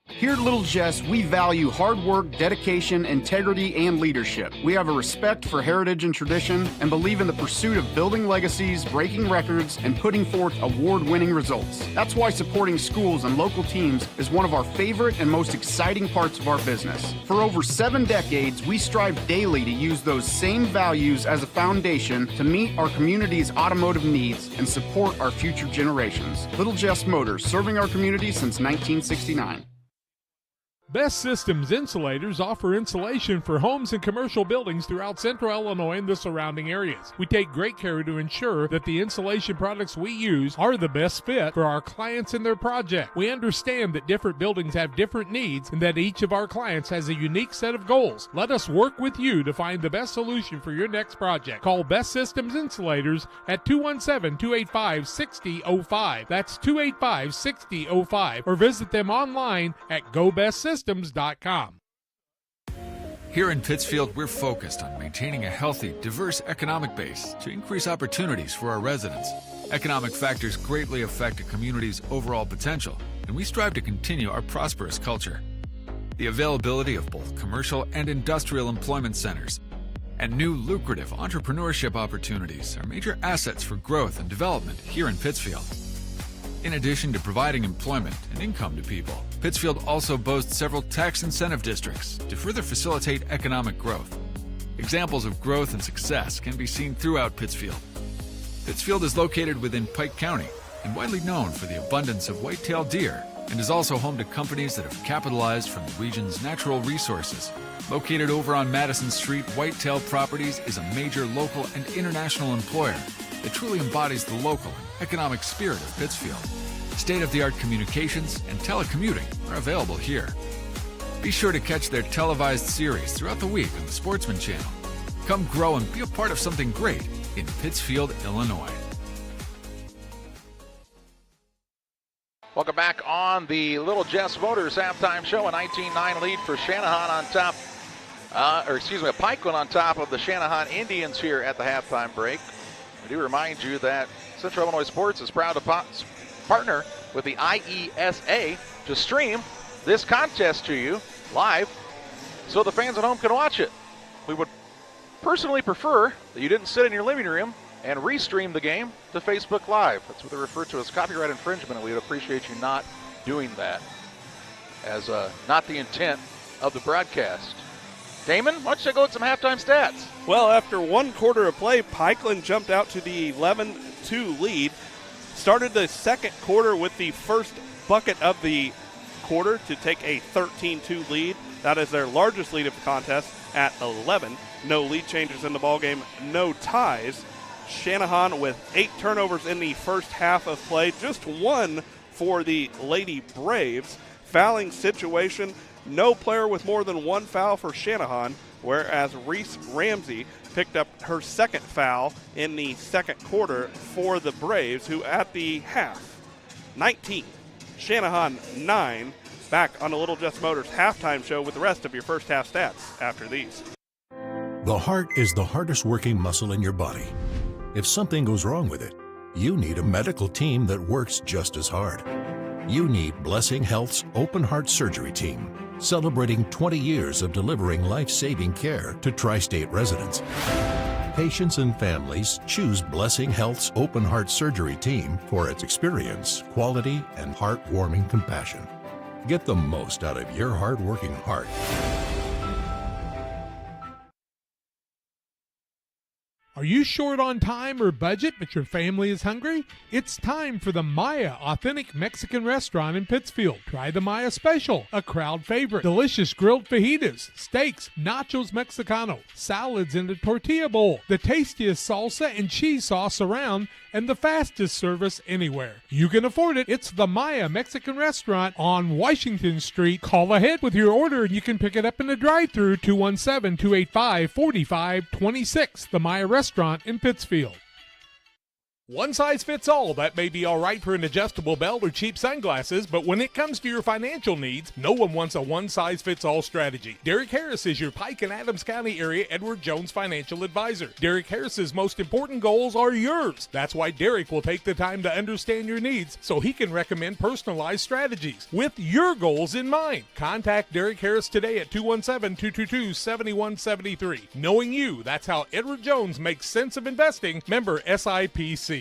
Here at Little Jess, we value hard work, dedication, integrity, and leadership. We have a respect for heritage and tradition and believe in the pursuit of building legacies, breaking records, and putting forth award-winning results. That's why supporting schools and local teams is one of our favorite and most exciting parts of our business. For over 7 decades, we strive daily to use those same values as a foundation to meet our community's automotive needs and support our future generations. Little Jess Motors, serving our community since 1969. Best Systems Insulators offer insulation for homes and commercial buildings throughout central Illinois and the surrounding areas. We take great care to ensure that the insulation products we use are the best fit for our clients and their project. We understand that different buildings have different needs and that each of our clients has a unique set of goals. Let us work with you to find the best solution for your next project. Call Best Systems Insulators at 217-285-6005. That's 285-6005. Or visit them online at GoBestSystems.com. Here in Pittsfield, we're focused on maintaining a healthy, diverse economic base to increase opportunities for our residents. Economic factors greatly affect a community's overall potential, and we strive to continue our prosperous culture. The availability of both commercial and industrial employment centers and new lucrative entrepreneurship opportunities are major assets for growth and development here in Pittsfield. In addition to providing employment and income to people, Pittsfield also boasts several tax incentive districts to further facilitate economic growth. Examples of growth and success can be seen throughout Pittsfield. Pittsfield is located within Pike County and widely known for the abundance of white-tailed deer, and is also home to companies that have capitalized from the region's natural resources. Located over on Madison Street, Whitetail Properties is a major local and international employer that truly embodies the local and economic spirit of Pittsfield. State-of-the-art communications and telecommuting are available here. Be sure to catch their televised series throughout the week on the Sportsman Channel. Come grow and be a part of something great in Pittsfield, Illinois. Welcome back on the Little Jess Motors halftime show. A 19-9 lead for Channahon on top, Pikeland on top of the Channahon Indians here at the halftime break. We do remind you that Central Illinois Sports is proud to partner with the IESA to stream this contest to you live so the fans at home can watch it. We would personally prefer that you didn't sit in your living room and restream the game to Facebook Live. That's what they refer to as copyright infringement, and we'd appreciate you not doing that, as not the intent of the broadcast. Damon, why don't you take a look at some halftime stats? Well, after one quarter of play, Pikeland jumped out to the 11-2 lead. Started the second quarter with the first bucket of the quarter to take a 13-2 lead. That is their largest lead of the contest at 11. No lead changes in the ballgame, no ties. Channahon with 8 turnovers in the first half of play, just one for the Lady Braves. Fouling situation, no player with more than one foul for Channahon, whereas Reese Ramsey picked up her second foul in the second quarter for the Braves, who at the half, 19, Channahon 9. Back on the Little Jess Motors halftime show with the rest of your first half stats after these. The heart is the hardest working muscle in your body. If something goes wrong with it, you need a medical team that works just as hard. You need Blessing Health's Open Heart Surgery Team, celebrating 20 years of delivering life-saving care to tri-state residents. Patients and families choose Blessing Health's Open Heart Surgery Team for its experience, quality, and heartwarming compassion. Get the most out of your hard-working heart. Are you short on time or budget, but your family is hungry? It's time for the Maya Authentic Mexican Restaurant in Pittsfield. Try the Maya Special, a crowd favorite. Delicious grilled fajitas, steaks, nachos Mexicano, salads in a tortilla bowl, the tastiest salsa and cheese sauce around, and the fastest service anywhere. You can afford it. It's the Maya Mexican Restaurant on Washington Street. Call ahead with your order and you can pick it up in the drive-thru, 217-285-4526. The Maya Restaurant in Pittsfield. One size fits all. That may be all right for an adjustable belt or cheap sunglasses, but when it comes to your financial needs, no one wants a one-size-fits-all strategy. Derek Harris is your Pike and Adams County area Edward Jones financial advisor. Derek Harris's most important goals are yours. That's why Derek will take the time to understand your needs so he can recommend personalized strategies with your goals in mind. Contact Derek Harris today at 217-222-7173. Knowing you, that's how Edward Jones makes sense of investing. Member SIPC.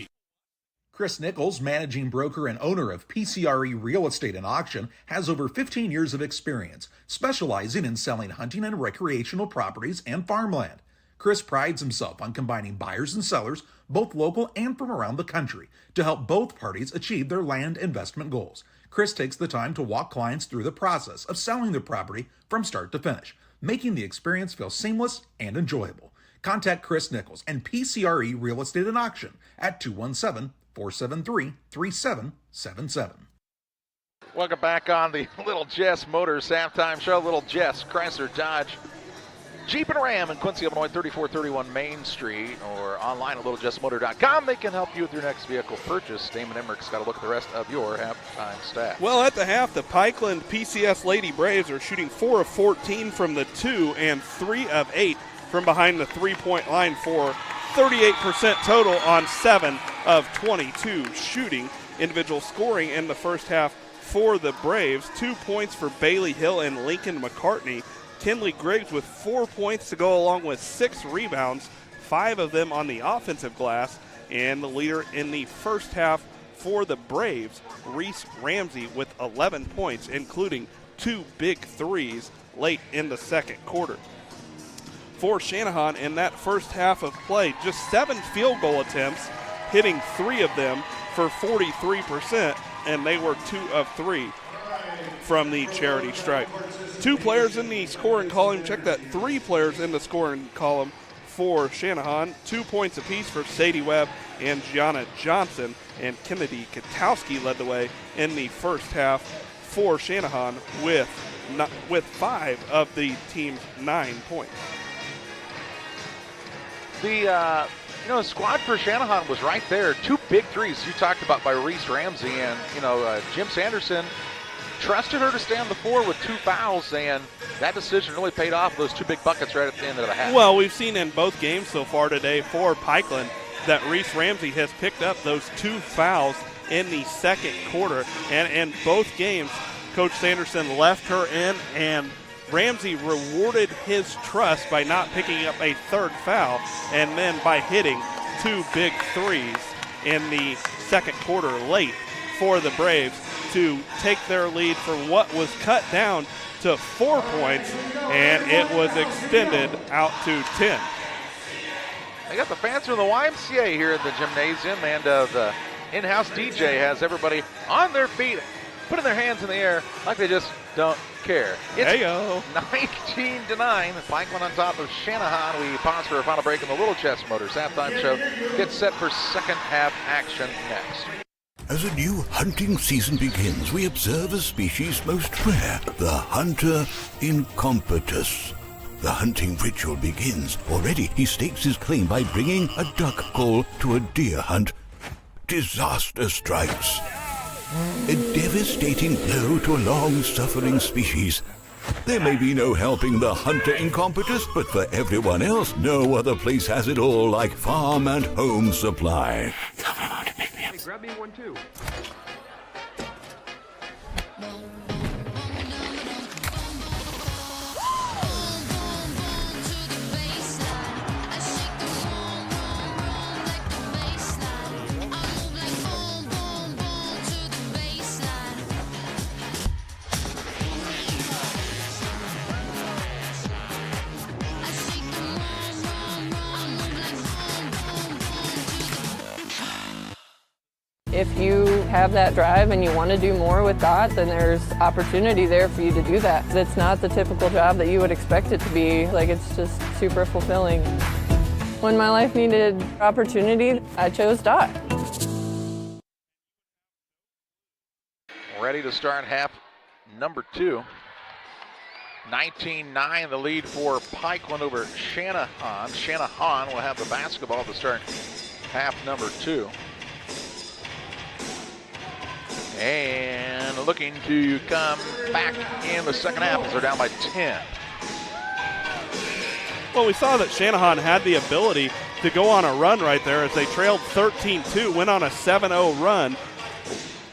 Chris Nichols, managing broker and owner of PCRE Real Estate and Auction, has over 15 years of experience, specializing in selling hunting and recreational properties and farmland. Chris prides himself on combining buyers and sellers, both local and from around the country, to help both parties achieve their land investment goals. Chris takes the time to walk clients through the process of selling their property from start to finish, making the experience feel seamless and enjoyable. Contact Chris Nichols and PCRE Real Estate and Auction at 217-473-3777. Welcome back on the Little Jess Motors halftime show. Little Jess, Chrysler, Dodge, Jeep and Ram in Quincy, Illinois, 3431 Main Street, or online at littlejessmotor.com. They can help you with your next vehicle purchase. Damon Emmerich's got to look at the rest of your halftime stats. Well, at the half, the Pikeland PCS Lady Braves are shooting 4 of 14 from the 2 and 3 of 8 from behind the three-point line for 38% total on 7 of 22 shooting. Individual scoring in the first half for the Braves. 2 points for Bailey Hill and Lincoln McCartney. Kinley Griggs with 4 points to go along with 6 rebounds, 5 of them on the offensive glass. And the leader in the first half for the Braves, Reese Ramsey, with 11 points, including 2 big threes late in the second quarter. For Channahon in that first half of play, just 7 field goal attempts, hitting 3 of them for 43%, and they were 2 of 3 from the charity stripe. 2 players in the scoring column. Check that, 3 players in the scoring column for Channahon. 2 points apiece for Sadie Webb and Gianna Johnson, and Kennedy Katowski led the way in the first half for Channahon with 5 of the team's 9 points. The squad for Channahon was right there. 2 big threes you talked about by Reese Ramsey, and Jim Sanderson trusted her to stay on the floor with 2 fouls, and that decision really paid off. Those 2 big buckets right at the end of the half. Well, we've seen in both games so far today for Pikeland that Reese Ramsey has picked up those 2 fouls in the second quarter, and in both games, Coach Sanderson left her in, and Ramsey rewarded his trust by not picking up a 3rd foul, and then by hitting 2 big threes in the second quarter late for the Braves to take their lead for what was cut down to 4 points, and it was extended out to 10. They got the fans from the YMCA here at the gymnasium, and the in-house DJ has everybody on their feet, putting their hands in the air like they just don't care. It's 19-9. Pikeland on top of Channahon. We pause for a final break in the Little Chess Motors halftime show. Get set for second half action next. As a new hunting season begins, we observe a species most rare, the hunter incompetus. The hunting ritual begins. Already he stakes his claim by bringing a duck call to a deer hunt. Disaster strikes. A devastating blow to a long-suffering species. There may be no helping the hunter incompetus, but for everyone else, no other place has it all like Farm and Home Supply. Hey, grab me one too. If you have that drive and you want to do more with God, then there's opportunity there for you to do that. It's not the typical job that you would expect it to be. Like, it's just super fulfilling. When my life needed opportunity, I chose DOT. Ready to start half number 2. 19-9, the lead for Pikeland over Channahon. Channahon will have the basketball to start half number 2. And looking to come back in the second half as they're down by 10. Well, we saw that Channahon had the ability to go on a run right there as they trailed 13-2, went on a 7-0 run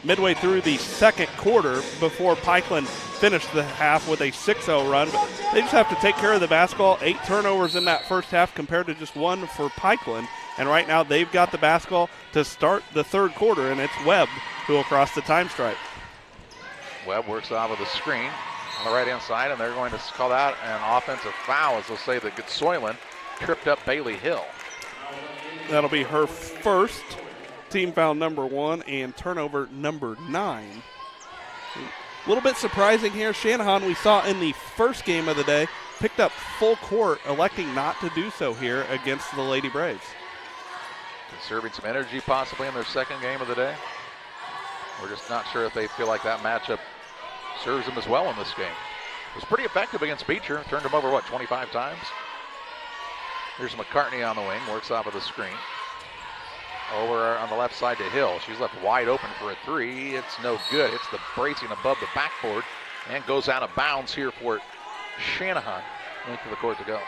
midway through the second quarter before Pikeland finished the half with a 6-0 run. But they just have to take care of the basketball. 8 turnovers in that first half compared to just 1 for Pikeland. And right now they've got the basketball to start the third quarter, and it's Webb who will cross the time stripe. Webb works off of the screen on the right-hand side, and they're going to call out an offensive foul, as they'll say that Soylent tripped up Bailey Hill. That'll be her first, team foul number 1 and turnover number 9. A little bit surprising here. Channahon, we saw in the first game of the day, picked up full court, electing not to do so here against the Lady Braves. Conserving some energy possibly in their second game of the day. We're just not sure if they feel like that matchup serves them as well in this game. It was pretty effective against Beecher. Turned him over, 25 times? Here's McCartney on the wing, works off of the screen. Over on the left side to Hill. She's left wide open for a 3. It's no good. Hits the bracing above the backboard and goes out of bounds here for Channahon. Length of the court to go.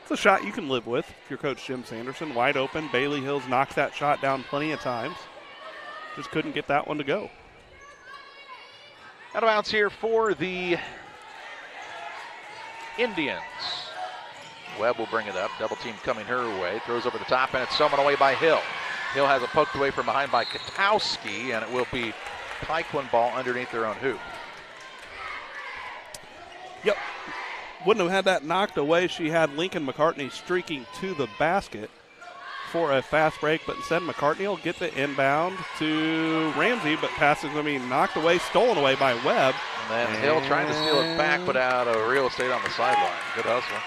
It's a shot you can live with if you're Coach Jim Sanderson. Wide open. Bailey Hills knocked that shot down plenty of times. Just couldn't get that one to go. Out of bounds here for the Indians. Webb will bring it up. Double team coming her way. Throws over the top, and it's stolen away by Hill. Hill has it poked away from behind by Katowski, and it will be Pikeland ball underneath their own hoop. Yep. Wouldn't have had that knocked away. She had Lincoln McCartney streaking to the basket for a fast break, but instead McCartney will get the inbound to Ramsey, but pass is going to be knocked away, stolen away by Webb. And then Hill trying to steal it back, but out of real estate on the sideline. Good hustle.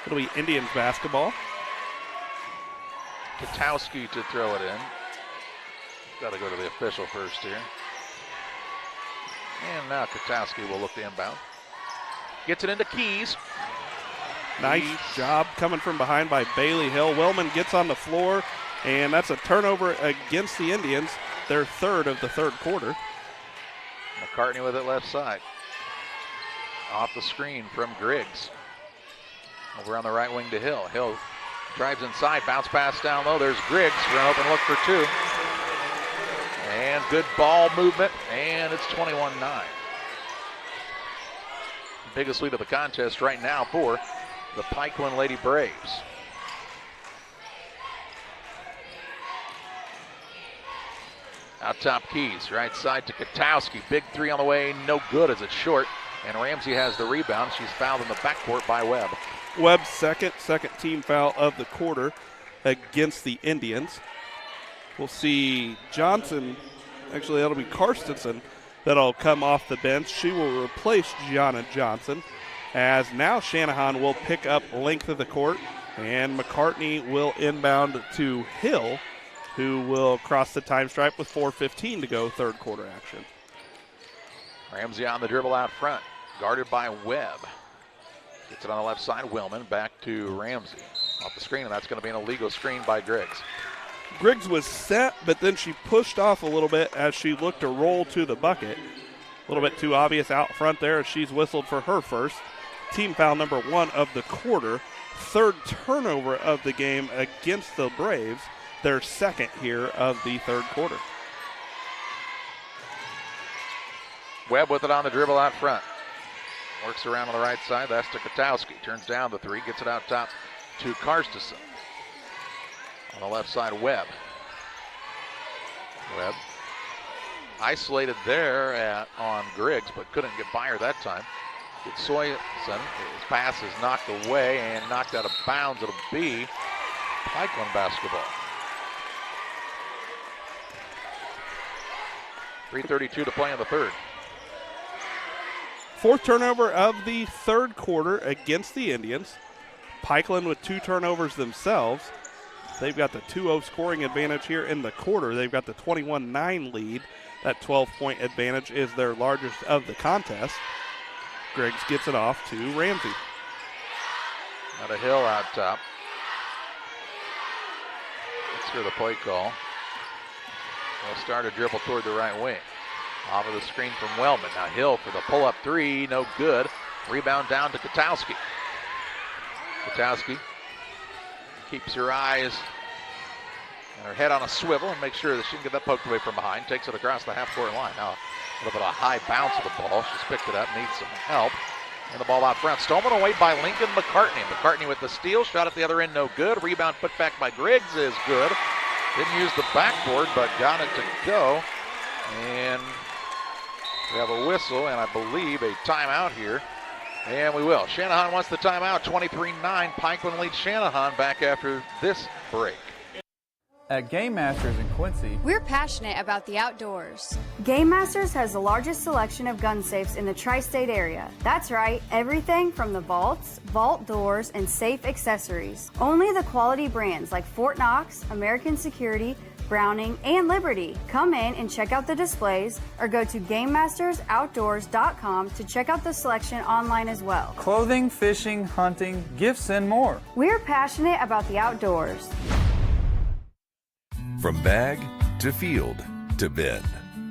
It'll be Indians basketball. Katowski to throw it in. Got to go to the official first here. And now Katowski will look to inbound. Gets it into Keys. Nice job coming from behind by Bailey Hill. Wellman gets on the floor, and that's a turnover against the Indians, their third of the third quarter. McCartney with it left side. Off the screen from Griggs. Over on the right wing to Hill. Hill drives inside, bounce pass down low. There's Griggs for an open look for 2. And good ball movement, and it's 21-9. Biggest lead of the contest right now for the Pikeland Lady Braves. Out top Keys, right side to Katowski. Big 3 on the way, no good as it's short. And Ramsey has the rebound. She's fouled in the backcourt by Webb. Webb's second team foul of the quarter against the Indians. We'll see Johnson, actually that'll be Karstensen, that'll come off the bench. She will replace Gianna Johnson, as now Channahon will pick up length of the court, and McCartney will inbound to Hill, who will cross the time stripe with 4:15 to go, third quarter action. Ramsey on the dribble out front, guarded by Webb. Gets it on the left side, Willman back to Ramsey. Off the screen, and that's going to be an illegal screen by Griggs. Griggs was set, but then she pushed off a little bit as she looked to roll to the bucket. A little bit too obvious out front there as she's whistled for her first. Team foul number 1 of the quarter. Third turnover of the game against the Braves. Their second here of the third quarter. Webb with it on the dribble out front. Works around on the right side. That's to Katowski. Turns down the 3. Gets it out top to Karstensen. On the left side, Webb. Webb isolated there on Griggs, but couldn't get by her that time. It's Soyson. His pass is knocked away and knocked out of bounds. It'll be Pikeland basketball. 3:32 to play in the third. Fourth turnover of the third quarter against the Indians. Pikeland with 2 turnovers themselves. They've got the 2-0 scoring advantage here in the quarter. They've got the 21-9 lead. That 12-point advantage is their largest of the contest. Griggs gets it off to Ramsey. Out of Hill out top. Let's hear the play call. They'll start a dribble toward the right wing. Off of the screen from Wellman. Now Hill for the pull-up three. No good. Rebound down to Katowski. Katowski keeps her eyes and her head on a swivel and makes sure that she can get that poked away from behind. Takes it across the half-court line. Now a little bit of a high bounce of the ball. She's picked it up, needs some help. And the ball out front. Stolen away by Lincoln McCartney. McCartney with the steal. Shot at the other end, no good. Rebound put back by Griggs is good. Didn't use the backboard, but got it to go. And we have a whistle and I believe a timeout here. And we will. Channahon wants the timeout. 23-9. Pikeland leads Channahon back after this break. At Game Masters in Quincy, we're passionate about the outdoors. Game Masters has the largest selection of gun safes in the tri-state area. That's right, everything from the vaults, vault doors, and safe accessories. Only the quality brands like Fort Knox, American Security, Browning, and Liberty. Come in and check out the displays or go to GameMastersOutdoors.com to check out the selection online as well. clothing, fishing, hunting, gifts, and more. We're passionate about the outdoors. From bag to field to bin,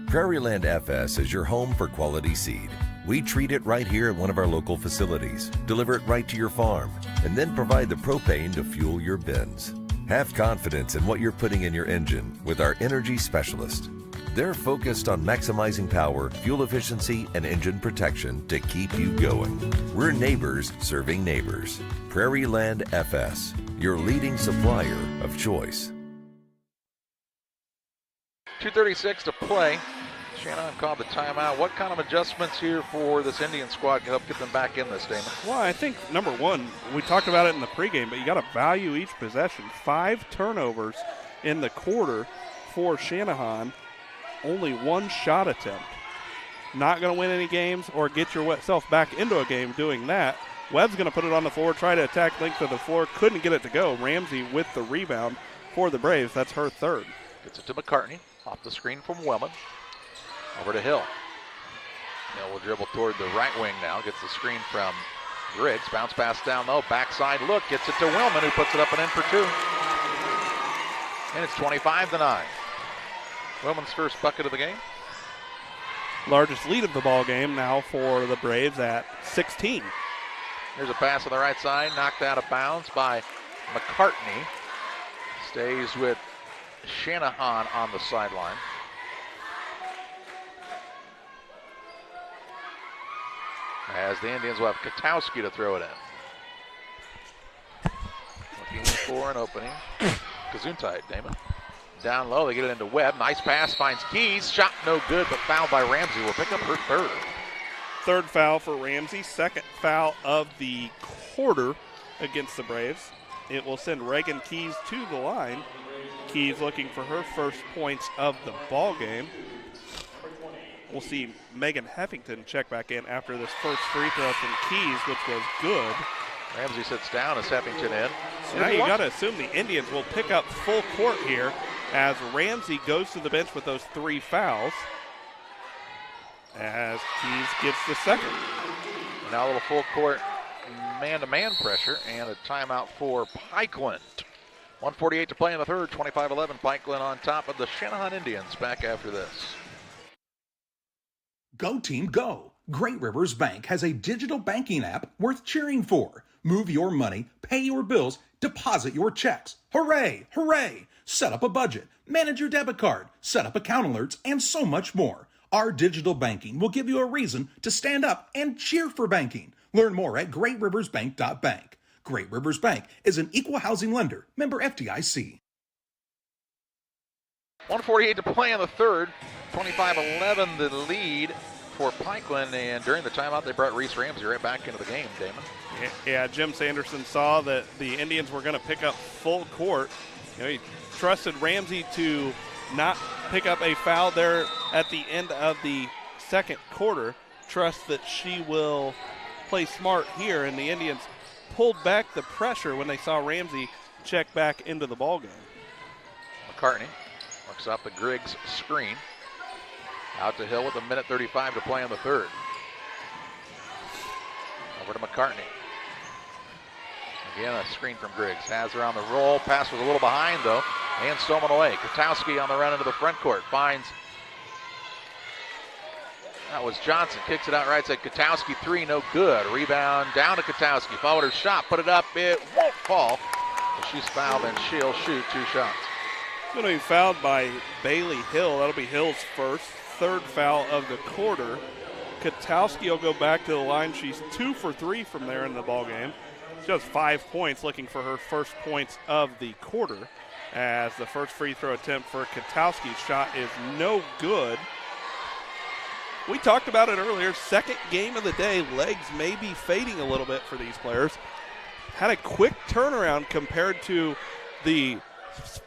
Prairieland FS is your home for quality seed. We treat it right here at one of our local facilities, deliver it right to your farm, and then provide the propane to fuel your bins. Have confidence in what you're putting in your engine with our energy specialist. They're focused on maximizing power, fuel efficiency, and engine protection to keep you going. We're neighbors serving neighbors. Prairieland FS, your leading supplier of choice. 2:36 to play. Channahon called the timeout. What kind of adjustments here for this Indian squad to help get them back in this, Damon? Well, I think, number one, we talked about it in the pregame, but you got to value each possession. 5 turnovers in the quarter for Channahon. Only 1 shot attempt. Not going to win any games or get yourself back into a game doing that. Webb's going to put it on the floor, try to attack length of the floor. Couldn't get it to go. Ramsey with the rebound for the Braves. That's her third. Gets it to McCartney. Off the screen from Wellman. Over to Hill. Hill will dribble toward the right wing now. Gets the screen from Griggs. Bounce pass down low. Backside look. Gets it to Wellman, who puts it up and in for 2. And it's 25-9. Wellman's first bucket of the game. Largest lead of the ball game now for the Braves at 16. Here's a pass on the right side. Knocked out of bounds by McCartney. Stays with Channahon on the sideline. As the Indians will have Katowski to throw it in. Looking for an opening. Gesundheit, Damon. Down low, they get it into Webb. Nice pass, finds Keys. Shot no good, but fouled by Ramsey. Will pick up her third. Third foul for Ramsey. Second foul of the quarter against the Braves. It will send Reagan Keys to the line. Keys looking for her first points of the ball game. We'll see Megan Heffington check back in after this first free throw from Keys, which was good. Ramsey sits down as Heffington in. So now you got to assume the Indians will pick up full court here as Ramsey goes to the bench with those 3 fouls. As Keys gets the second. Now a little full court man-to-man pressure and a timeout for Pikeland. 1:48 to play in the third. 25-11. Pikeland on top of the Channahon Indians. Back after this. Go team, go! Great Rivers Bank has a digital banking app worth cheering for. Move your money, pay your bills, deposit your checks. Hooray! Hooray! Set up a budget, manage your debit card, set up account alerts, and so much more. Our digital banking will give you a reason to stand up and cheer for banking. Learn more at greatriversbank.bank. Great Rivers Bank is an equal housing lender, member FDIC. 1:48 to play in the third. 25-11 the lead for Pikeland, and during the timeout they brought Reese Ramsey right back into the game, Damon. Yeah, Jim Sanderson saw that the Indians were going to pick up full court. You know, he trusted Ramsey to not pick up a foul there at the end of the second quarter. Trust that she will play smart here, and the Indians pulled back the pressure when they saw Ramsey check back into the ballgame. McCartney works off the Griggs screen. Out to Hill with 1:35 to play in the third. Over to McCartney. Again, a screen from Griggs. Has her on the roll. Pass was a little behind, though. and stolen away. Katowski on the run into the front court. Finds, that was Johnson. Kicks it out right side. Katowski, three, no good. Rebound down to Katowski. Followed her shot, put it up. It won't fall. But she's fouled and she'll shoot 2 shots. Going to be fouled by Bailey Hill. That'll be Hill's first, third foul of the quarter. Katowski will go back to the line. She's 2 for 3 from there in the ball game. She has 5 points, looking for her first points of the quarter, as the first free throw attempt for Katowski's shot is no good. We talked about it earlier. Second game of the day. Legs may be fading a little bit for these players. Had a quick turnaround compared to the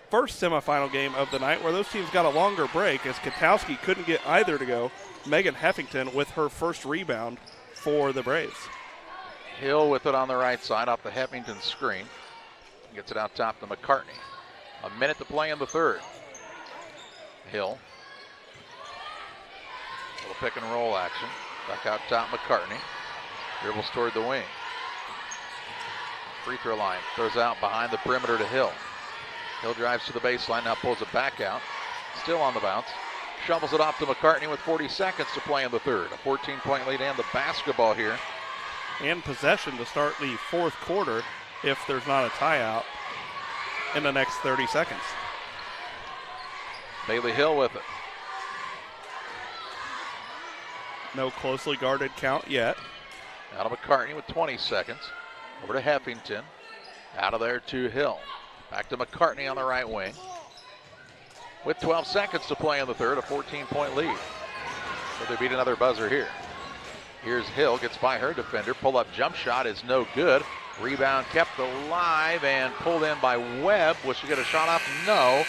first semifinal game of the night, where those teams got a longer break, as Katowski couldn't get either to go. Megan Heffington with her first rebound for the Braves. Hill with it on the right side off the Heffington screen. Gets it out top to McCartney. A minute to play in the third. Hill. Little pick and roll action. Back out top, McCartney. Dribbles toward the wing. Free throw line. Throws out behind the perimeter to Hill. Hill drives to the baseline, now pulls it back out. Still on the bounce. Shovels it off to McCartney with 40 seconds to play in the third. A 14-point lead and the basketball here. And possession to start the fourth quarter if there's not a tie-out in the next 30 seconds. Bailey Hill with it. No closely guarded count yet. Out of McCartney with 20 seconds. Over to Heffington. Out of there to Hill. Back to McCartney on the right wing. With 12 seconds to play in the third, a 14-point lead. So they beat another buzzer here. Here's Hill, gets by her defender. Pull-up jump shot is no good. Rebound kept alive and pulled in by Webb. Will she get a shot off? No.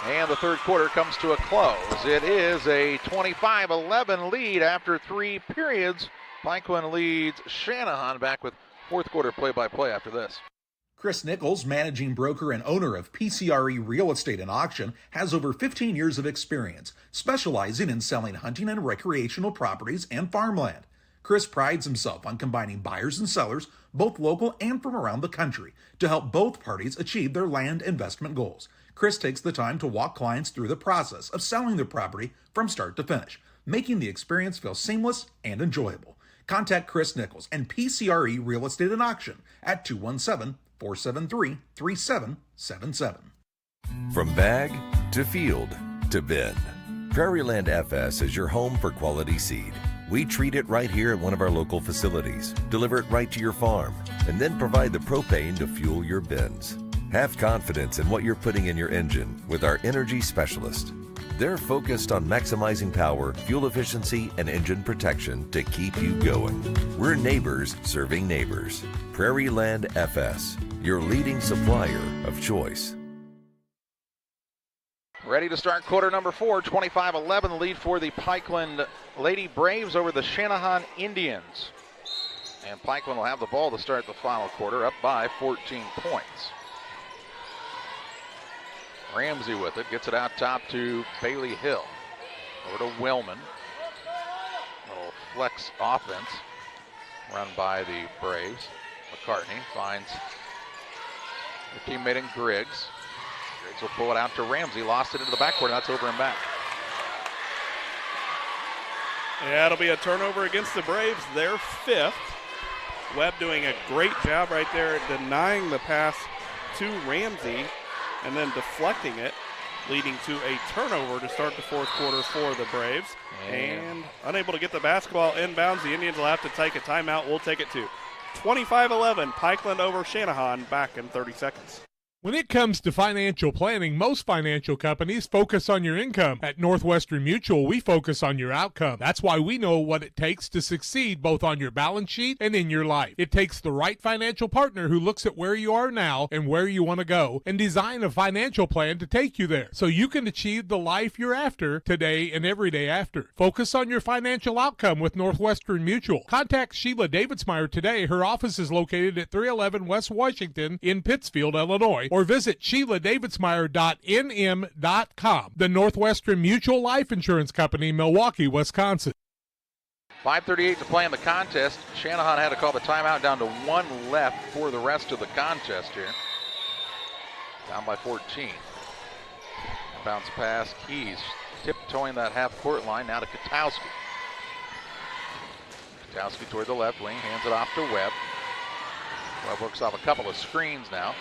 And the third quarter comes to a close. It is a 25-11 lead after 3 periods. Pikeland leads Channahon. Back with fourth quarter play-by-play after this. Chris Nichols, managing broker and owner of PCRE Real Estate and Auction, has over 15 years of experience, specializing in selling hunting and recreational properties and farmland. Chris prides himself on combining buyers and sellers, both local and from around the country, to help both parties achieve their land investment goals. Chris takes the time to walk clients through the process of selling their property from start to finish, making the experience feel seamless and enjoyable. Contact Chris Nichols and PCRE Real Estate and Auction at 217-473-3777. From bag to field to bin, Prairieland FS is your home for quality seed. We treat it right here at one of our local facilities, deliver it right to your farm, and then provide the propane to fuel your bins. Have confidence in what you're putting in your engine with our energy specialist. They're focused on maximizing power, fuel efficiency, and engine protection to keep you going. We're neighbors serving neighbors. Prairieland FS, your leading supplier of choice. Ready to start quarter number 4, 25-11 lead for the Pikeland Lady Braves over the Channahon Indians. And Pikeland will have the ball to start the final quarter, up by 14 points. Ramsey with it, gets it out top to Bailey Hill. Over to Willman. Little flex offense run by the Braves. McCartney finds her teammate in Griggs. Griggs will pull it out to Ramsey, lost it into the backcourt, and that's over and back. Yeah, it'll be a turnover against the Braves, their 5th. Webb doing a great job right there, denying the pass to Ramsey and then deflecting it, leading to a turnover to start the fourth quarter for the Braves. And unable to get the basketball inbounds, the Indians will have to take a timeout. We'll take it too. 25-11, Pikeland over Channahon, back in 30 seconds. When it comes to financial planning, most financial companies focus on your income. At Northwestern Mutual, we focus on your outcome. That's why we know what it takes to succeed both on your balance sheet and in your life. It takes the right financial partner who looks at where you are now and where you want to go and design a financial plan to take you there so you can achieve the life you're after today and every day after. Focus on your financial outcome with Northwestern Mutual. Contact Sheila Davidsmeyer today. Her office is located at 311 West Washington in Pittsfield, Illinois, or visit SheilaDavidsmeyer.nm.com. The Northwestern Mutual Life Insurance Company, Milwaukee, Wisconsin. 5:38 to play in the contest. Channahon had to call the timeout, down to 1 left for the rest of the contest here. Down by 14. Inbounds pass. Keys tiptoeing that half-court line. Now to Katowski. Katowski toward the left wing. Hands it off to Webb. Webb works off a couple of screens now.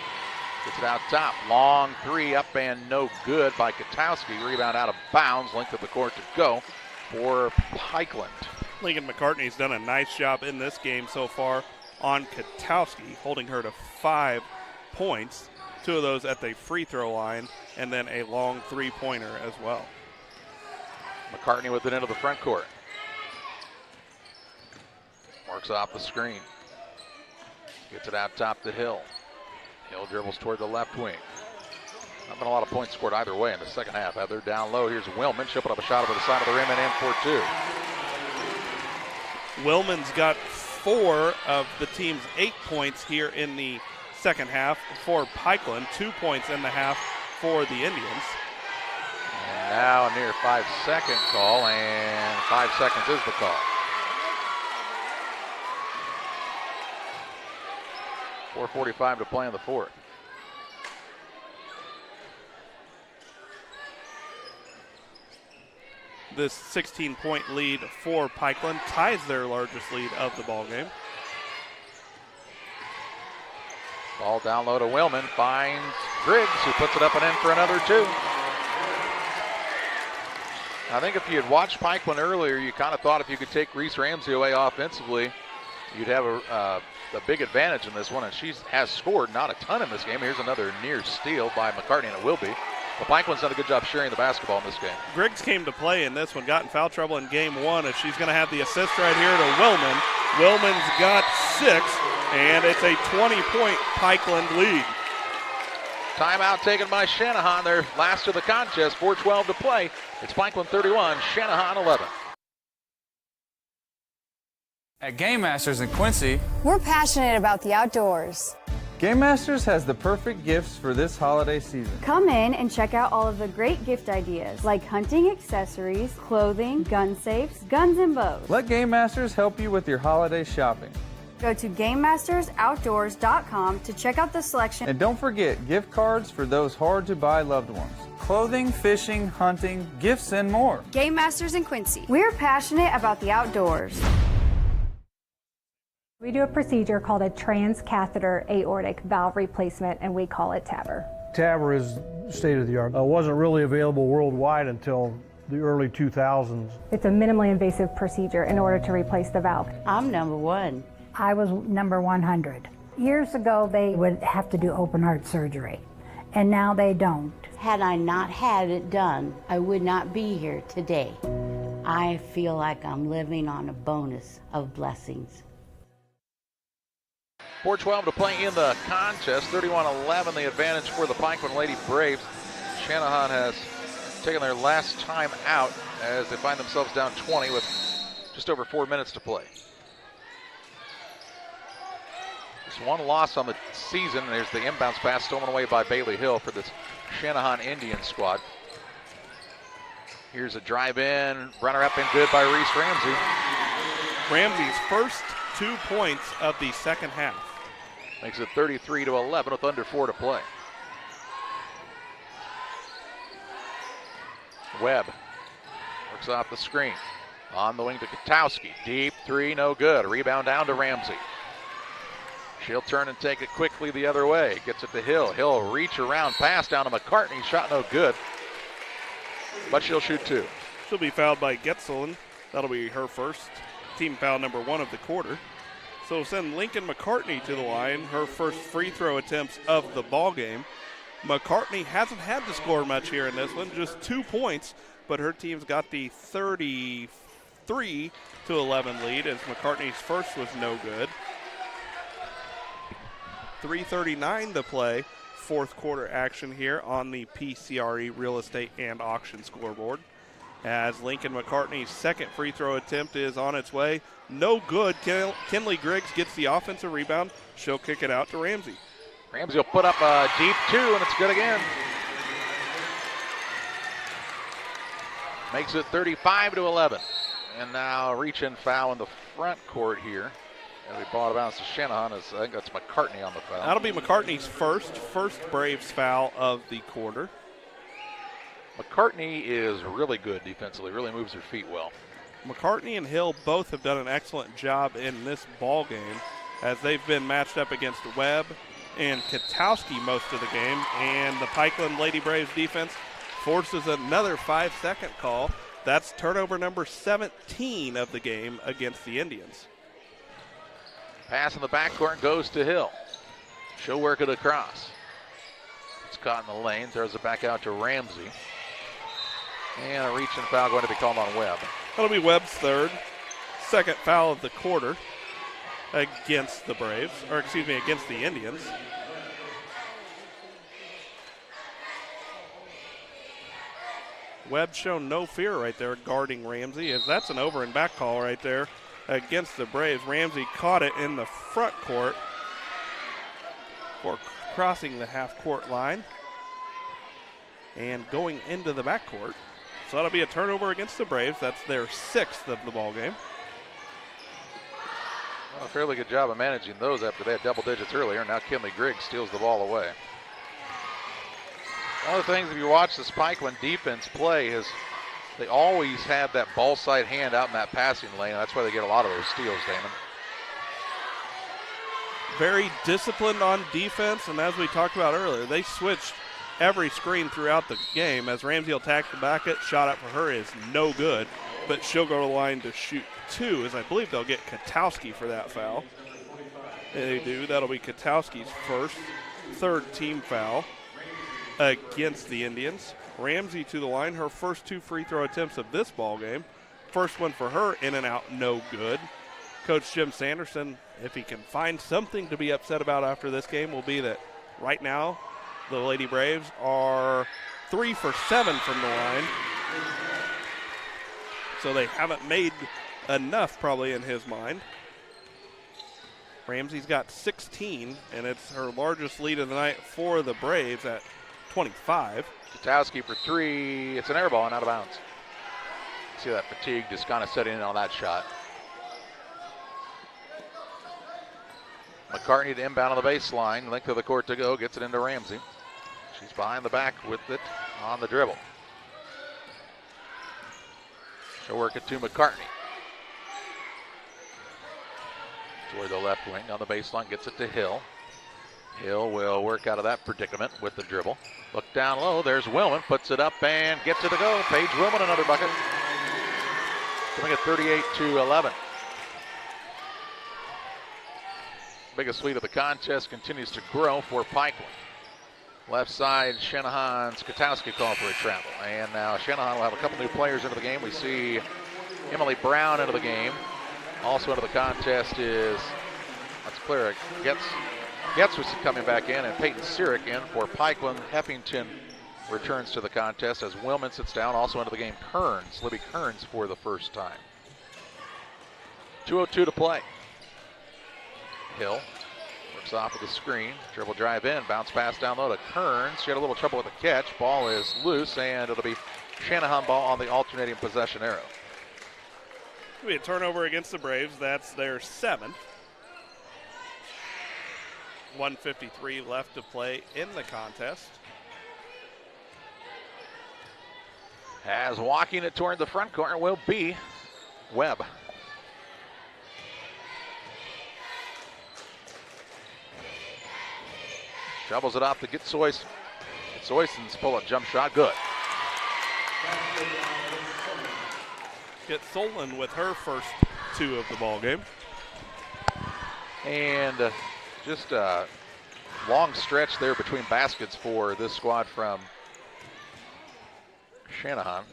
Gets it out top. Long three up and no good by Katowski. Rebound out of bounds. Length of the court to go for Pikeland. Lincoln McCartney's done a nice job in this game so far on Katowski, holding her to 5 points. 2 of those at the free throw line, and then a long three-pointer as well. McCartney with it into the front court. Works off the screen. Gets it out top to Hill. Hill dribbles toward the left wing. Not been a lot of points scored either way in the second half. They're down low. Here's Willman. She'll put up a shot over the side of the rim and in for 2. Willman's got 4 of the team's 8 points here in the second half for Pikeland. 2 points in the half for the Indians. And now a near 5-second call, and 5 seconds is the call. 4:45 to play in the fourth. This 16-point lead for Pikeland ties their largest lead of the ballgame. Ball down low to Willman, finds Griggs, who puts it up and in for another 2. I think if you had watched Pikeland earlier, you kind of thought if you could take Reese Ramsey away offensively, you'd have a big advantage in this one, and she has scored not a ton in this game. Here's another near steal by McCartney, and it will be. But Pikeland's done a good job sharing the basketball in this game. Griggs came to play in this one, got in foul trouble in game 1, and she's going to have the assist right here to Willman. Willman's got 6, and it's a 20-point Pikeland lead. Timeout taken by Channahon, their last of the contest, 4:12 to play. It's Pikeland 31, Channahon 11. At Game Masters in Quincy, We're passionate about the outdoors. Game Masters has the perfect gifts for this holiday season. Come in and check out all of the great gift ideas like hunting accessories, clothing, gun safes, guns and bows. Let Game Masters help you with your holiday shopping. Go to GameMastersOutdoors.com to check out the selection. And don't forget gift cards for those hard-to-buy loved ones. Clothing, fishing, hunting, gifts, and more. Game Masters in Quincy. We're passionate about the outdoors. We do a procedure called a transcatheter aortic valve replacement, and we call it TAVR. TAVR is state of the art. It wasn't really available worldwide until the early 2000s. It's a minimally invasive procedure in order to replace the valve. I'm number 1. I was number 100. Years ago, they would have to do open heart surgery, and now they don't. Had I not had it done, I would not be here today. I feel like I'm living on a bonus of blessings. 4:12 to play in the contest, 31-11, the advantage for the Pikeland Lady Braves. Channahon has taken their last time out as they find themselves down 20 with just over 4 minutes to play. Just one loss on the season, and there's the inbounds pass stolen away by Bailey Hill for this Channahon Indian squad. Here's a drive in, runner-up and good by Reese Ramsey. Ramsey's first 2 points of the second half. Makes it 33-11 with under 4 to play. Webb works off the screen. On the wing to Katowski. Deep 3, no good. Rebound down to Ramsey. She'll turn and take it quickly the other way. Gets it to Hill. Hill reach around, pass down to McCartney. Shot no good. But she'll shoot 2. She'll be fouled by Getzelin. That'll be her first. Team foul number 1 of the quarter. So send Lincoln McCartney to the line, her first free throw attempts of the ball game. McCartney hasn't had to score much here in this one, just 2 points, but her team's got the 33-11 lead as McCartney's first was no good. 3:39 to play, fourth quarter action here on the PCRE Real Estate and Auction scoreboard. As Lincoln McCartney's second free throw attempt is on its way. No good. Kinley Griggs gets the offensive rebound. She'll kick it out to Ramsey. Ramsey will put up a deep 2, and it's good again. Makes it 35-11. And now reach and foul in the front court here. And we ball it out to Channahon. I think that's McCartney on the foul. That'll be McCartney's first Braves foul of the quarter. McCartney is really good defensively, really moves her feet well. McCartney and Hill both have done an excellent job in this ball game as they've been matched up against Webb and Katowski most of the game, and the Pikeland Lady Braves defense forces another 5-second call. That's turnover number 17 of the game against the Indians. Pass in the backcourt goes to Hill. She'll work it across. It's caught in the lane, throws it back out to Ramsey. And a reach and foul going to be called on Webb. That'll be Webb's third. Second foul of the quarter against the Braves, or excuse me, against the Indians. Webb shown no fear right there guarding Ramsey, as that's an over and back call right there against the Braves. Ramsey caught it in the front court for crossing the half court line and going into the back court. So that'll be a turnover against the Braves. That's their 6th of the ball game. Well, a fairly good job of managing those after they had double digits earlier. Now Kinley Griggs steals the ball away. One of the things, if you watch this Pikeland defense play, is they always have that ball side hand out in that passing lane. And that's why they get a lot of those steals, Damon. Very disciplined on defense, and as we talked about earlier, they switched every screen throughout the game. As Ramsey will attack the bucket, shot up for her is no good, but she'll go to the line to shoot 2, as I believe they'll get Katowski for that foul. They do. That'll be Katowski's third team foul against the Indians. Ramsey to the line, her first 2 free throw attempts of this ball game. First one for her, in and out, no good. Coach Jim Sanderson, if he can find something to be upset about after this game, will be that right now the Lady Braves are 3 for 7 from the line. So they haven't made enough, probably, in his mind. Ramsey's got 16, and it's her largest lead of the night for the Braves at 25. Katowski for 3. It's an air ball and out of bounds. See that fatigue just kind of setting in on that shot. McCartney to inbound on the baseline. Length of the court to go. Gets it into Ramsey. She's behind the back with it on the dribble. She'll work it to McCartney. Toward the left wing on the baseline. Gets it to Hill. Hill will work out of that predicament with the dribble. Look down low. There's Willman. Puts it up and gets it to go. Paige Willman, another bucket. To make it 38-11. Biggest lead of the contest continues to grow for Pikeland. Left side, Channahon's Katowski calling for a travel. And now Channahon will have a couple new players into the game. We see Emily Brown into the game. Also into the contest is, that's clear, Getz was coming back in, and Peyton Sierick in for Pikeland. Heffington returns to the contest as Willman sits down. Also into the game, Kearns, Libby Kearns for the first time. 2:02 to play. Hill works off of the screen, dribble drive in, bounce pass down low to Kearns. She had a little trouble with the catch. Ball is loose, and it'll be Channahon ball on the alternating possession arrow. It'll be a turnover against the Braves. That's their 7th. 1:53 left to play in the contest. As walking it toward the front corner will be Webb. Shovels it off to Getzoyson. Getzoyson's pull-up jump shot, good. Getzolen with her first 2 of the ball game. And just a long stretch there between baskets for this squad from Channahon.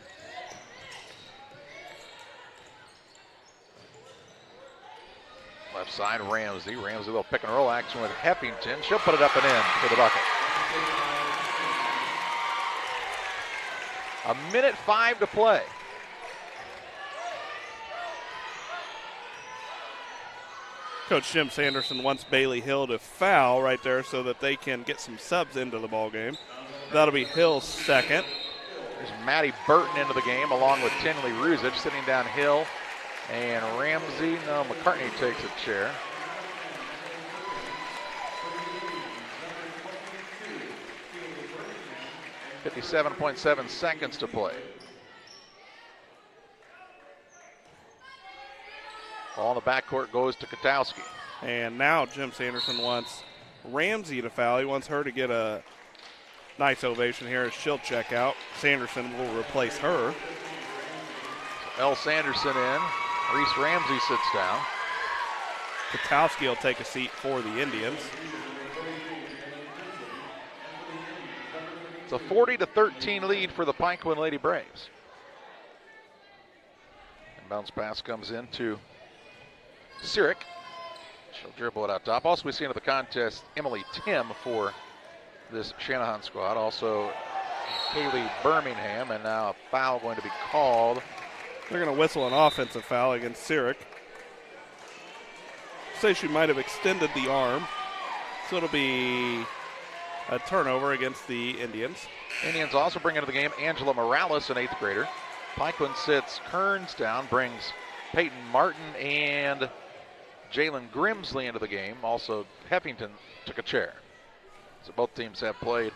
Left side, Ramsey. Ramsey, a little pick and roll action with Heffington. She'll put it up and in for the bucket. 1:05 to play. Coach Jim Sanderson wants Bailey Hill to foul right there so that they can get some subs into the ball game. That'll be Hill's 2nd. There's Maddie Burton into the game along with Tinley Ruzich sitting down Hill. And Ramsey, no, McCartney takes a chair. 57.7 seconds to play. Ball in the backcourt goes to Katowski. And now Jim Sanderson wants Ramsey to foul. He wants her to get a nice ovation here as she'll check out. Sanderson will replace her. L. Sanderson in. Reese Ramsey sits down. Katowski will take a seat for the Indians. It's a 40-13 lead for the Pikeland Lady Braves. And bounce pass comes into Sirik. She'll dribble it out top. Also, we see into the contest Emily Tim for this Channahon squad. Also, Kaylee Birmingham, and now a foul going to be called. They're going to whistle an offensive foul against Sirik. Say she might have extended the arm, so it'll be a turnover against the Indians. Indians also bring into the game Angela Morales, an 8th grader. Pikeland sits Kearns down, brings Peyton Martin and Jalen Grimsley into the game. Also, Heffington took a chair. So both teams have played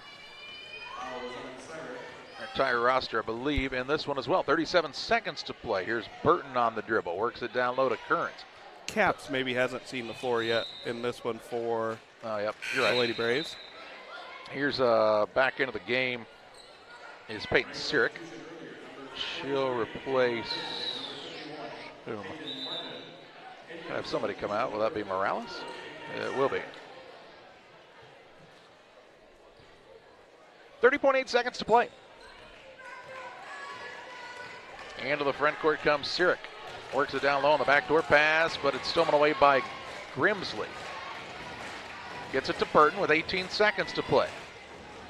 their entire roster, I believe, in this one as well. 37 seconds to play. Here's Burton on the dribble. Works it down low to Kearns. Caps maybe hasn't seen the floor yet in this one for you're the right. Lady Braves. Here's back into the game is Peyton Sirik. She'll replace whom? Have somebody come out. Will that be Morales? It will be. 30.8 seconds to play. And to the front court comes Sirik. Works it down low on the backdoor pass, but it's stolen away by Grimsley. Gets it to Burton with 18 seconds to play.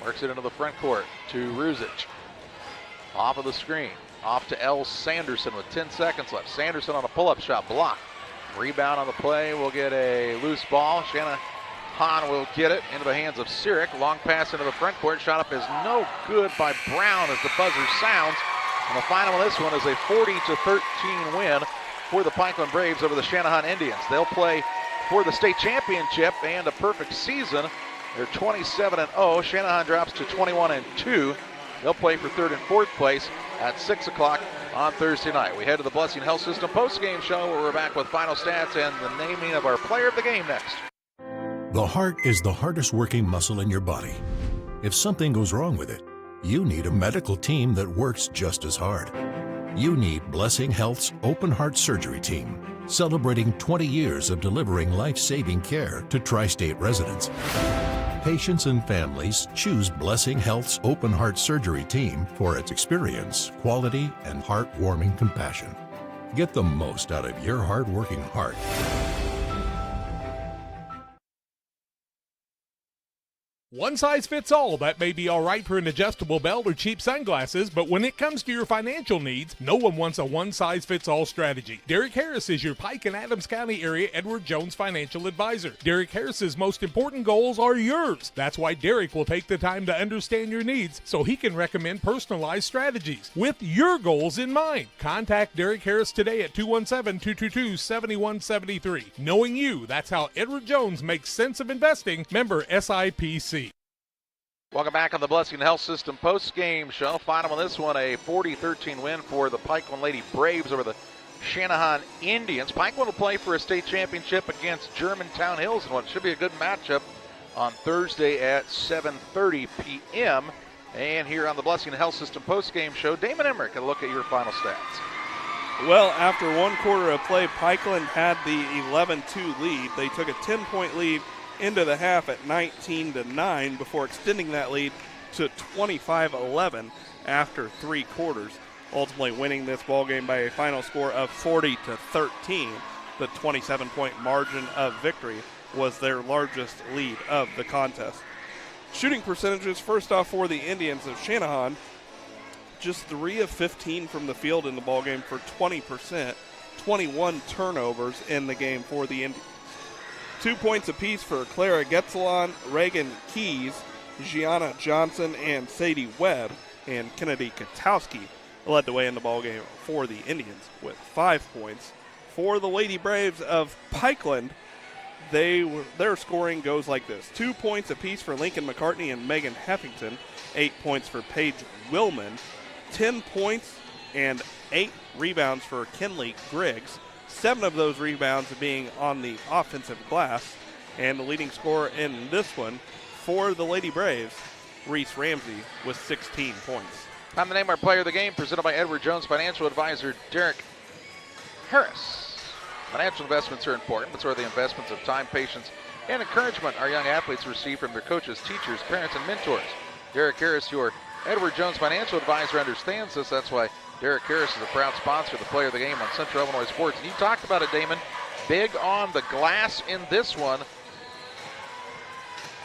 Works it into the front court to Ruzic. Off of the screen. Off to L. Sanderson with 10 seconds left. Sanderson on a pull-up shot, blocked. Rebound on the play. We'll get a loose ball. Channahon will get it into the hands of Sirik. Long pass into the front court. Shot up is no good by Brown as the buzzer sounds. And the final of this one is a 40-13 win for the Pikeland Braves over the Channahon Indians. They'll play for the state championship and a perfect season. They're 27-0. Channahon drops to 21-2. They'll play for 3rd and 4th place at 6 o'clock on Thursday night. We head to the Blessing Health System post-game show where we're back with final stats and the naming of our player of the game next. The heart is the hardest working muscle in your body. If something goes wrong with it, you need a medical team that works just as hard. You need Blessing Health's open heart surgery team, celebrating 20 years of delivering life-saving care to tri-state residents. Patients and families choose Blessing Health's open heart surgery team for its experience, quality, and heartwarming compassion. Get the most out of your hard-working heart. One size fits all. That may be all right for an adjustable belt or cheap sunglasses, but when it comes to your financial needs, no one wants a one-size-fits-all strategy. Derek Harris is your Pike and Adams County area Edward Jones financial advisor. Derek Harris's most important goals are yours. That's why Derek will take the time to understand your needs so he can recommend personalized strategies with your goals in mind. Contact Derek Harris today at 217-222-7173. Knowing you, that's how Edward Jones makes sense of investing. Member SIPC. Welcome back on the Blessing Health System post-game show. Final on this one, a 40-13 win for the Pikeland Lady Braves over the Channahon Indians. Pikeland will play for a state championship against Germantown Hills in what should be a good matchup on Thursday at 7:30 p.m. And here on the Blessing Health System post-game show, Damon Emmerich, a look at your final stats. Well, after one quarter of play, Pikeland had the 11-2 lead. They took a 10-point lead into the half at 19-9 before extending that lead to 25-11 after 3 quarters, ultimately winning this ball game by a final score of 40-13. The 27-point margin of victory was their largest lead of the contest. Shooting percentages, first off for the Indians of Channahon, just 3 of 15 from the field in the ball game for 20%, 21 turnovers in the game for the Indians. 2 points apiece for Clara Getzelon, Reagan Keys, Gianna Johnson, and Sadie Webb. And Kennedy Katowski led the way in the ballgame for the Indians with 5 points. For the Lady Braves of Pikeland, their scoring goes like this. 2 points apiece for Lincoln McCartney and Megan Heffington. 8 points for Paige Willman, 10 points and 8 rebounds for Kinley Griggs, 7 of those rebounds being on the offensive glass. And the leading scorer in this one for the Lady Braves, Reese Ramsey, with 16 points. Time to name our player of the game, presented by Edward Jones Financial Advisor Derek Harris. Financial investments are important, but so are the investments of time, patience, and encouragement our young athletes receive from their coaches, teachers, parents, and mentors. Derek Harris, your Edward Jones Financial Advisor, understands this. That's why Derek Harris is a proud sponsor of the player of the game on Central Illinois Sports. And you talked about it, Damon. Big on the glass in this one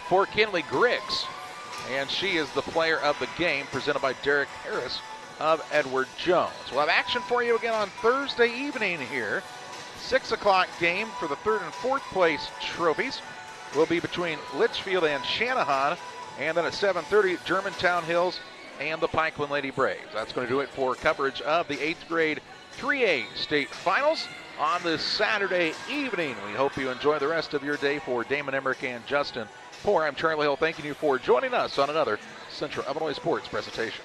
for Kinley Griggs. And she is the player of the game, presented by Derek Harris of Edward Jones. We'll have action for you again on Thursday evening here. 6 o'clock game for the 3rd and 4th place trophies will be between Litchfield and Channahon. And then at 7:30, Germantown Hills and the Pikeland Lady Braves. That's going to do it for coverage of the 8th grade 3A state finals on this Saturday evening. We hope you enjoy the rest of your day. For Damon Emmerich and Justin Poor, I'm Charlie Hill, thanking you for joining us on another Central Illinois Sports presentation.